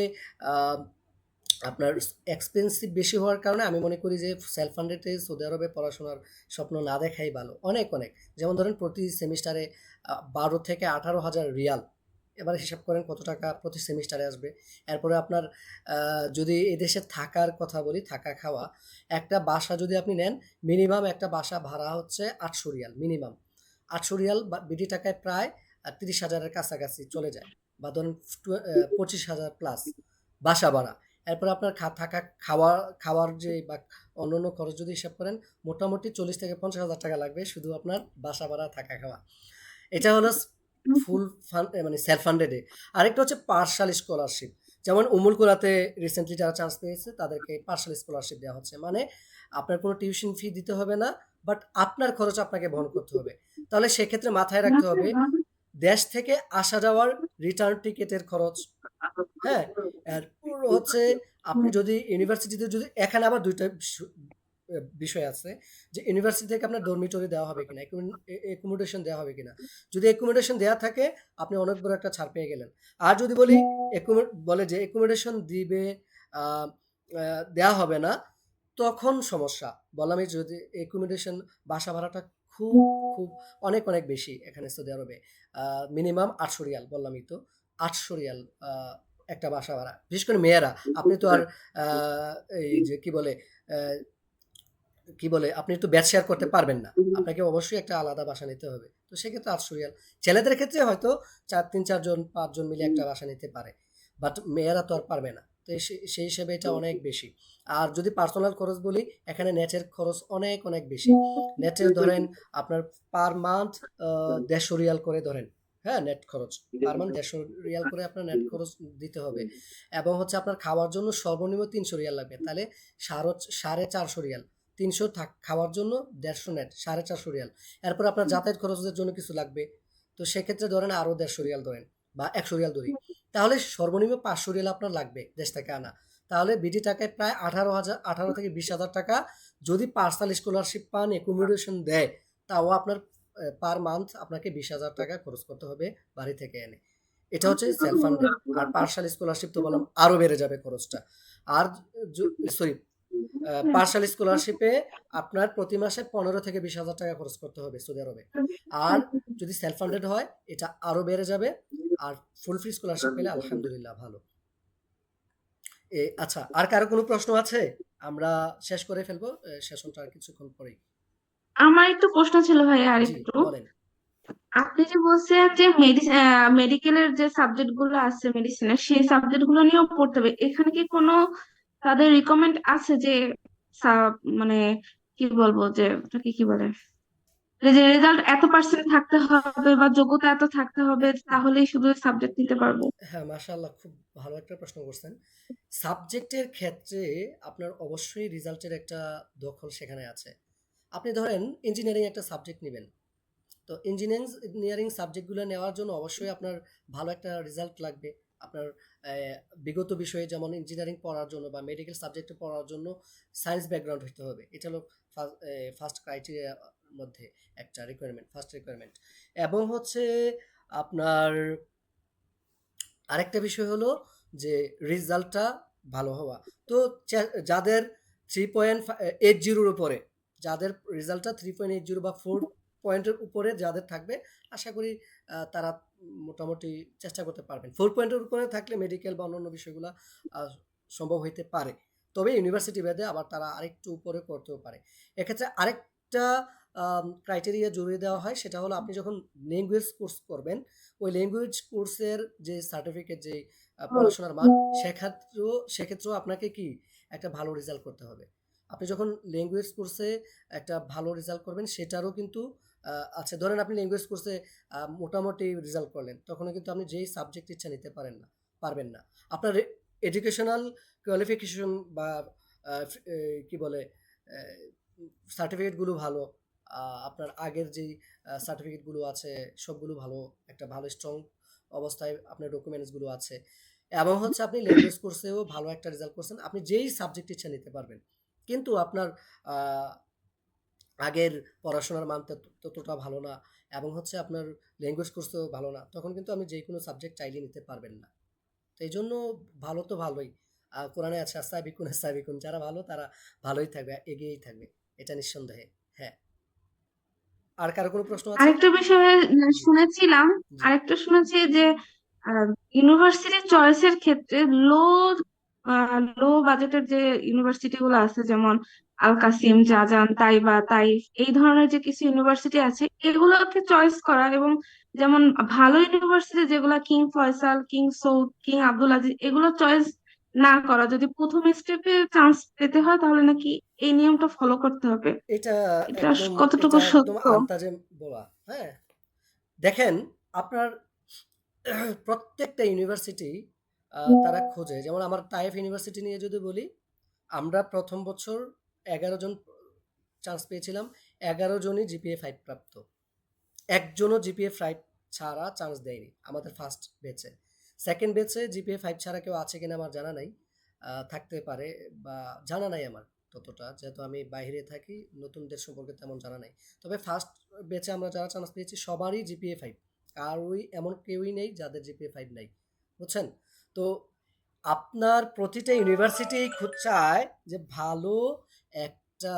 আপনার এক্সপেন্সিভ বেশি হওয়ার কারণে আমি মনে করি যে সেলফ ফান্ডেডে সৌদি আরবে পড়াশোনার স্বপ্ন না দেখাই ভালো। অনেক অনেক, যেমন ধরেন প্রতি সেমিস্টারে 12 থেকে 18 হাজার রিয়াল। এবার হিসাব করেন কত টাকা প্রতি সেমিস্টারে আসবে। এরপরে আপনার যদি এদেশে থাকার কথা বলি, থাকা খাওয়া, একটা বাসা যদি আপনি নেন, মিনিমাম একটা বাসা ভাড়া হচ্ছে 800 রিয়াল মিনিমাম। 800 রিয়াল বিডি টাকায় প্রায় 30,000-এর কাছাকাছি চলে যায়, বা ধরুন 25,000 প্লাস বাসা ভাড়া। এরপর আপনার থাকা খাওয়ার যে বা অন্যান্য খরচ যদি হিসাব করেন, মোটামুটি 40,000 থেকে 50,000 টাকা লাগবে শুধু আপনার বাসা ভাড়া, থাকা খাওয়া। এটা হলো ফুল ফান্ড, মানে সেলফ ফান্ডেডে। আরেকটা হচ্ছে পার্শাল স্কলারশিপ। যেমন উমুল কোরাতে রিসেন্টলি যারা চান্স পেয়েছে তাদেরকে পার্শাল স্কলারশিপ দেওয়া হচ্ছে, মানে আপনার কোনো টিউশন ফি দিতে হবে না, বাট আপনার খরচ আপনাকে বহন করতে হবে। তাহলে সেক্ষেত্রে মাথায় রাখতে হবে দেশ থেকে আসা যাওয়ার রিটার্ন টিকেটের খরচ। হ্যাঁ, এরপর হচ্ছে আপনি যদি ইউনিভার্সিটিতে, যদি এখানে আবার দুইটা বিষয় আছে যে ইউনিভার্সিটি থেকে আপনার ডরমিটরি দেওয়া হবে কিনা, একুমোডেশন দেওয়া হবে কিনা। যদি একুমোডেশন দেওয়া থাকে, আপনি অনেক বড় একটা ছাড় পেয়ে গেলেন। আর যদি বলি বলে যে একুমোডেশন দিবে, দেওয়া হবে না, তখন সমস্যা। বললামই, যদি একুমোডেশন বাসা ভাড়াটা খুব খুব অনেক অনেক বেশি এখানে সৌদি আরবে। মিনিমাম 800 রিয়াল, বললামই তো 800 রিয়াল একটা বাসা ভাড়া। বিশেষ করে মেয়েরা, আপনি তো আর এই যে কি বলে আপনি তো ব্যাচ শেয়ার করতে পারবেন না, আপনাকে অবশ্যই একটা আলাদা বাসা নিতে হবে। তো সেক্ষেত্রে 800 রিয়াল। ছেলেদের ক্ষেত্রে হয়তো 3-4 জন 5 জন মিলে একটা বাসা নিতে পারে, বাট মেয়েরা তো আর পারবে না। তো সেই হিসেবে এটা অনেক বেশি। আর যদি পার্সোনাল খরচ বলি, এখানে নেটের খরচ অনেক অনেক বেশি। নেটের ধরেন আপনার পার মান্থ 150 রিয়াল করে ধরেন। হ্যাঁ, নেট খরচ পার মান্থ 150 রিয়াল করে আপনার নেট খরচ দিতে হবে। এবং হচ্ছে আপনার খাওয়ার জন্য সর্বনিম্ন 300 রিয়াল লাগবে, তাহলে 450 রিয়াল। 300 খাওয়ার জন্য 150 নেট, 450 রিয়াল। এরপর আপনার যাতায়াত খরচের জন্য কিছু লাগবে। তো সেক্ষেত্রে ধরেন আরো 150 রিয়াল ধরেন, বা 100 রিয়াল ধরি, তাহলে সর্বনিম্ন 500 রিয়াল আপনার লাগবে দেশ থেকে আনা। তাহলে বিডি টাকায় প্রায় 18 থেকে 20,000 টাকা যদি পার্সোনাল স্কলারশিপ পান, একুমোডেশন দেয়, তাও আপনার পার মান্থ আপনাকে 20,000 টাকা খরচ করতে হবে বাড়ি থেকে এনে। এটা হচ্ছে সেলফ ফান্ডেড। আর পার্সোনাল স্কলারশিপ তো বললাম আরো বেড়ে যাবে খরচটা। আর সরি, পার্সোনাল স্কলারশিপে আপনার প্রতি মাসে 15 থেকে 20,000 টাকা খরচ করতে হবে সৌদি আরবে। আর যদি সেলফ ফান্ডেড হয়, এটা আরো বেড়ে যাবে। আর ফুল ফ্রি স্কলারশিপ পেলে আলহামদুলিল্লাহ ভালো। আচ্ছা, আর কারো কোনো প্রশ্ন আছে? আমরা শেষ করে ফেলবো সেশনটা আর কিছুক্ষণ পরেই। আমার একটু প্রশ্ন ছিল ভাই, আর জি, একটু। বলেন। আপনি যে বলছেন যে মেডিকেলের যে সাবজেক্ট গুলো আছে, মেডিসিনের সেই সাবজেক্ট গুলো নিয়েও পড়তে হবে, এখানে কি কোনো তাদের রিকমেন্ড আছে যে মানে কি বলবো, যে ওটাকে কি বলে, যে রেজাল্ট এত% থাকতে হবে বা যোগ্যতা এত থাকতে হবে, তাহলেই শুধু সাবজেক্ট নিতে পারবো? হ্যাঁ, মাশাআল্লাহ, খুব ভালো একটা প্রশ্ন করছেন। সাবজেক্টের ক্ষেত্রে আপনার অবশ্যই রেজাল্টের একটা দখল সেখানে আছে। আপনি ধরেন ইঞ্জিনিয়ারিং একটা সাবজেক্ট নেবেন। তো ইঞ্জিনিয়ারিং সাবজেক্টগুলো নেওয়ার জন্য অবশ্যই আপনার ভালো একটা রেজাল্ট লাগবে। আপনার বিগত বিষয়ে, যেমন ইঞ্জিনিয়ারিং পড়ার জন্য বা মেডিকেল সাবজেক্টে পড়ার জন্য সায়েন্স ব্যাকগ্রাউন্ড হতে হবে। এটা হলো ফার্স্ট ক্রাইটেরিয়ার মধ্যে একটা রিকোয়ারমেন্ট, ফার্স্ট রিকোয়ারমেন্ট। এবং হচ্ছে আপনার আরেকটা বিষয় হলো যে রেজাল্টটা ভালো হওয়া। তো যাদের 3.80-র উপরে, যাদের রেজাল্টটা 3.80 বা 4 পয়েন্টের উপরে যাদের থাকবে, আশা করি তারা মোটামুটি চেষ্টা করতে পারবেন। 4 পয়েন্টের উপরে থাকলে মেডিকেল বা অন্যান্য বিষয়গুলো সম্ভব হইতে পারে। তবে ইউনিভার্সিটি ভেদে আবার তারা আরেকটু উপরে করতেও পারে। এক্ষেত্রে আরেকটা ক্রাইটেরিয়া জুড়ে দেওয়া হয়, সেটা হলো আপনি যখন ল্যাঙ্গুয়েজ কোর্স করবেন, ওই ল্যাঙ্গুয়েজ কোর্সের যে সার্টিফিকেট, যে পড়াশোনার মান, সেক্ষেত্রেও আপনাকে কি একটা ভালো রেজাল্ট করতে হবে। আপনি যখন ল্যাঙ্গুয়েজ কোর্সে একটা ভালো রেজাল্ট করবেন, সেটারও কিন্তু আচ্ছা, ধরেন আপনি ল্যাঙ্গুয়েজ কোর্সে মোটামুটি রেজাল্ট করলেন, তখনও কিন্তু আপনি যেই সাবজেক্ট ইচ্ছা নিতে পারবেন না। আপনার এডুকেশনাল কোয়ালিফিকেশন বা কি বলে সার্টিফিকেটগুলো ভালো, আপনার আগের যেই সার্টিফিকেটগুলো আছে সবগুলো ভালো, একটা ভালো স্ট্রং অবস্থায় আপনার ডকুমেন্টসগুলো আছে, এবং হচ্ছে আপনি ল্যাঙ্গুয়েজ কোর্সেও ভালো একটা রেজাল্ট করছেন, আপনি যেই সাবজেক্ট ইচ্ছা নিতে পারবেন। কিন্তু আপনার আহ, আগের পড়াশোনার মান ততটা ভালো না, এবং হচ্ছে আপনার ল্যাঙ্গুয়েজ কোর্সেও ভালো না, তখন কিন্তু আপনি যে কোনো সাবজেক্ট চাইলে নিতে পারবেন না। তো এই জন্য ভালো তো ভালোই, কোরআনে আছে আসাবিকুন আসাবিকুন, যারা ভালো তারা ভালোই থাকবে, এগিয়েই থাকবে, এটা নিঃসন্দেহে। হ্যাঁ, আর কারো কোনো প্রশ্ন আছে? আরেকটা বিষয়ে জি শুনেছিলাম, জি আরেকটা শুনেছি যে ইউনিভার্সিটি চয়েসের ক্ষেত্রে লো লো বাজেটের যে ইউনিভার্সিটি গুলো আছে, যেমন আল কাসিম, জাজান, তাইবা, তাইফ, এই ধরনের যে কিছু ইউনিভার্সিটি আছে, এগুলোকে চয়েস করা, এবং যেমন ভালো ইউনিভার্সিটি যেগুলো king Faisal, king Saud, king Abdul Aziz, এগুলো চয়েস না করা, যদি প্রথম স্টেপে চান্স পেতে হয় তাহলে নাকি এই নিয়মটা ফলো করতে হবে। এটা এটা একদম, কতটুকু এটা একদম সত্য? আন্তাজে বলা। হ্যাঁ, দেখেন, আপনার প্রত্যেকটা ইউনিভার্সিটি তারা খোঁজে, যেমন আমার তাইফ ইউনিভার্সিটি নিয়ে যদি বলি, আমরা প্রথম বছর 11 জন চান্স পেয়েছিলাম, 11 জনই জিপিএ 5 প্রাপ্ত, একজনও জিপিএ 5 ছাড়া চান্স দেয়নি আমাদের ফার্স্ট বেচে। সেকেন্ড বেচে জিপিএ 5 ছাড়া কেউ আছে কিনা আমার জানা নাই, থাকতে পারে, বা জানা নাই আমার ততটা, যেহেতু আমি বাইরে থাকি, নতুনদের সম্পর্কে তেমন জানা নাই। তবে ফার্স্ট বেচে আমরা যারা চান্স পেয়েছি সবারই জিপিএ 5, আর ওই এমন কেউই নেই যাদের জিপিএ 5 নাই, বুঝছেন? তো আপনার প্রতিটা ইউনিভার্সিটি চায় যে ভালো একটা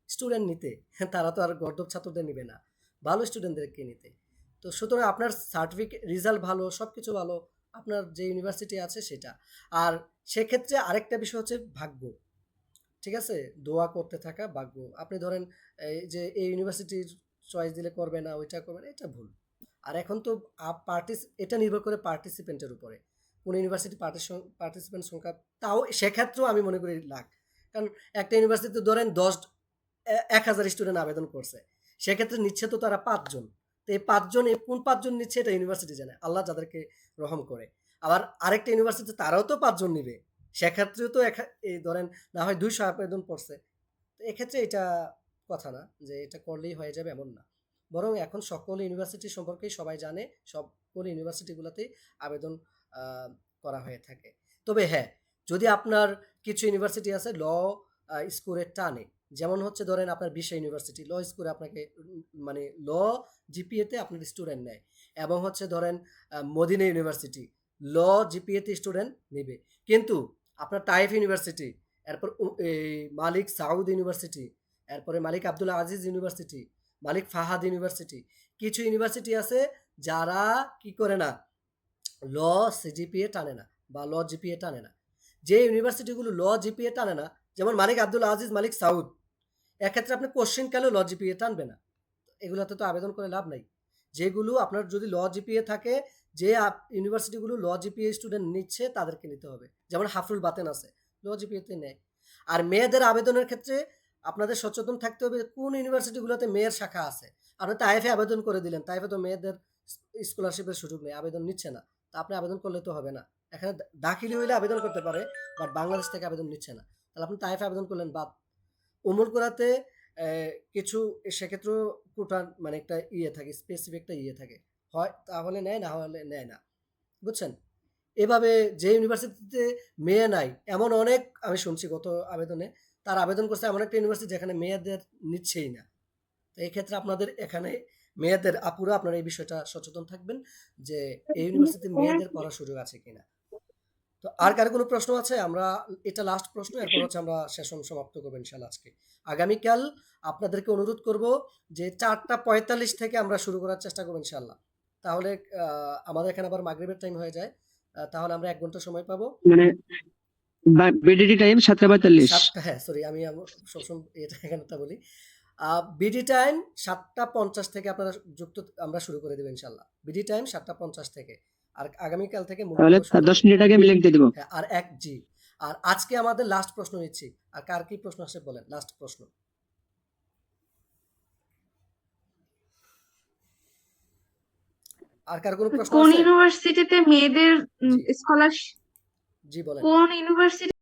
স্টুডেন্ট নিতে, তারা তো আর গর্দভ ছাত্রদের নিবে না, ভালো স্টুডেন্টদেরকে নিতে। তো সুতরাং আপনার সার্টিফিকেট, রেজাল্ট ভালো, সব কিছু ভালো, আপনার যে ইউনিভার্সিটি আছে সেটা। আর সেক্ষেত্রে আরেকটা বিষয় হচ্ছে ভাগ্য, ঠিক আছে? দোয়া করতে থাকা, ভাগ্য। আপনি ধরেন এই যে এই ইউনিভার্সিটির চয়েস দিলে করবে না, ওইটা করবে না, এটা ভুল। আর এখন তো এটা নির্ভর করে পার্টিসিপেন্টের উপরে, কোন ইউনিভার্সিটি পার্টিসিপেন্ট সংখ্যা, তাও সেক্ষেত্রেও আমি মনে করি লাখ। কারণ একটা ইউনিভার্সিটিতে ধরেন 10 1000 স্টুডেন্ট আবেদন করছে, সেক্ষেত্রে নিচ্ছে তো তারা 5 জন। তো এই 5 জন, এই কোন 5 জন নিচ্ছে এটা ইউনিভার্সিটি জানে, আল্লাহ যাদেরকে রহম করে। আবার আরেকটা ইউনিভার্সিটি তারাও তো 5 জন নিবে, সেক্ষেত্রেও তো এই ধরেন না হয় 200 আবেদন পড়ছে। তো এক্ষেত্রে এটা কথা না যে এটা করলেই হয়ে যাবে, এমন না। বরং এখন সকল ইউনিভার্সিটি সম্পর্কেই সবাই জানে, সকল ইউনিভার্সিটিগুলোতেই আবেদন আহ, করা হয়ে থাকে। তবে হ্যাঁ, যদি আপনার কিছু ইউনিভার্সিটি আছে ল স্কোরের টানে, যেমন হচ্ছে ধরেন আপনার বিশ্ব ইউনিভার্সিটি ল স্কোরে আপনাকে মানে ল জিপিএতে আপনার স্টুডেন্ট নেয়, এবং হচ্ছে ধরেন মদিনা ইউনিভার্সিটি ল জিপিএতে স্টুডেন্ট নেবে। কিন্তু আপনার তাইফ ইউনিভার্সিটি, এরপর এই মালিক সাউদ ইউনিভার্সিটি, এরপরে মালিক আব্দুল আজিজ ইউনিভার্সিটি, মালিক ফাহাদ ইউনিভার্সিটি, কিছু ইউনিভার্সিটি আছে যারা কি করে না, ল সিজিপিএ টানে না বা ল জিপিএ টানে না। যে ইউনিভার্সিটিগুলো ল জিপিএ টানে না, যেমন মালিক আব্দুল আজিজ, মালিক সাউদ, এক্ষেত্রে আপনি কোশ্চেন কালেও ল জিপিএ টানবে না, এগুলোতে তো আবেদন করে লাভ নাই। যেগুলো আপনার যদি ল জিপিএ থাকে, যে ইউনিভার্সিটিগুলো ল জিপিএ স্টুডেন্ট নিচ্ছে তাদেরকে নিতে হবে, যেমন হাফরুল বাতেন আছে, ল জিপিএতে নেয়। আর মেয়েদের আবেদনের ক্ষেত্রে আপনাদের সচেতন থাকতে হবে কোন ইউনিভার্সিটিগুলোতে মেয়ের শাখা আছে। আপনি তাইফে আবেদন করে দিলেন, তাইফে তো মেয়েদের স্কলারশিপের সুযোগ নেই, আবেদন নিচ্ছে না, তা আপনি আবেদন করলে তো হবে না। এখানে দাখিলি হইলে আবেদন করতে পারে, বাট বাংলাদেশ থেকে আবেদন নিচ্ছে না, তাহলে আপনি তাইফে আবেদন করলেন বাদ। উমুল করাতে কিছু সেক্ষেত্রেও কোটার মানে একটা থাকে, স্পেসিফিক একটা থাকে, হয় তাহলে নেয়, না হলে নেয় না, বুঝছেন? এভাবে যে ইউনিভার্সিটিতে মেয়ে নাই, এমন অনেক আমি শুনছি গত আবেদনে, তার আবেদন করছে এমন একটা ইউনিভার্সিটি যেখানে মেয়েদের নিচ্ছেই না। তো এই ক্ষেত্রে আপনাদের এখানে মেয়েদের আপুরা আপনারা এই বিষয়টা সচেতন থাকবেন যে এই ইউনিভার্সিটিতে মেয়েদের পড়ার সুযোগ আছে কিনা। তো আর কারো কোনো প্রশ্ন আছে? আমরা এটা লাস্ট প্রশ্ন, এরপর হচ্ছে আমরা সেশন সমাপ্ত করবো ইনশাল্লাহ আজকে। আগামীকাল আপনাদেরকে অনুরোধ করব যে 4:45 থেকে আমরা শুরু করার চেষ্টা করবো ইনশাল্লাহ। তাহলে আমাদের এখানে আবার মাগরিবের টাইম হয়ে যায়, তাহলে আমরা 1 ঘন্টা সময় পাবো। মানে বিডিডি টাইম 7:42। হ্যাঁ সরি, আমি সবসময় এটা এখানেটা বলি। বিডি টাইম 7:50 থেকে আপনারা আমরা শুরু করে দেবো ইনশাল্লাহ। বিডি টাইম 7:50 থেকে, আর আগামীকাল থেকে মূল তাহলে পর্ব শুরু 10 হবে। মিনিট আগে আমি লিংক দিয়ে দিব। হ্যাঁ, আর জি, আর আজকে আমাদের লাস্ট প্রশ্ন নিচ্ছি, আর কার কি প্রশ্ন আসে বলেন, লাস্ট প্রশ্ন। আর কার কোনো প্রশ্ন কোন আছে? ইউনিভার্সিটিতে মেয়েদের জি স্কলারশিপ, জি বলেন। কোন ইউনিভার্সিটি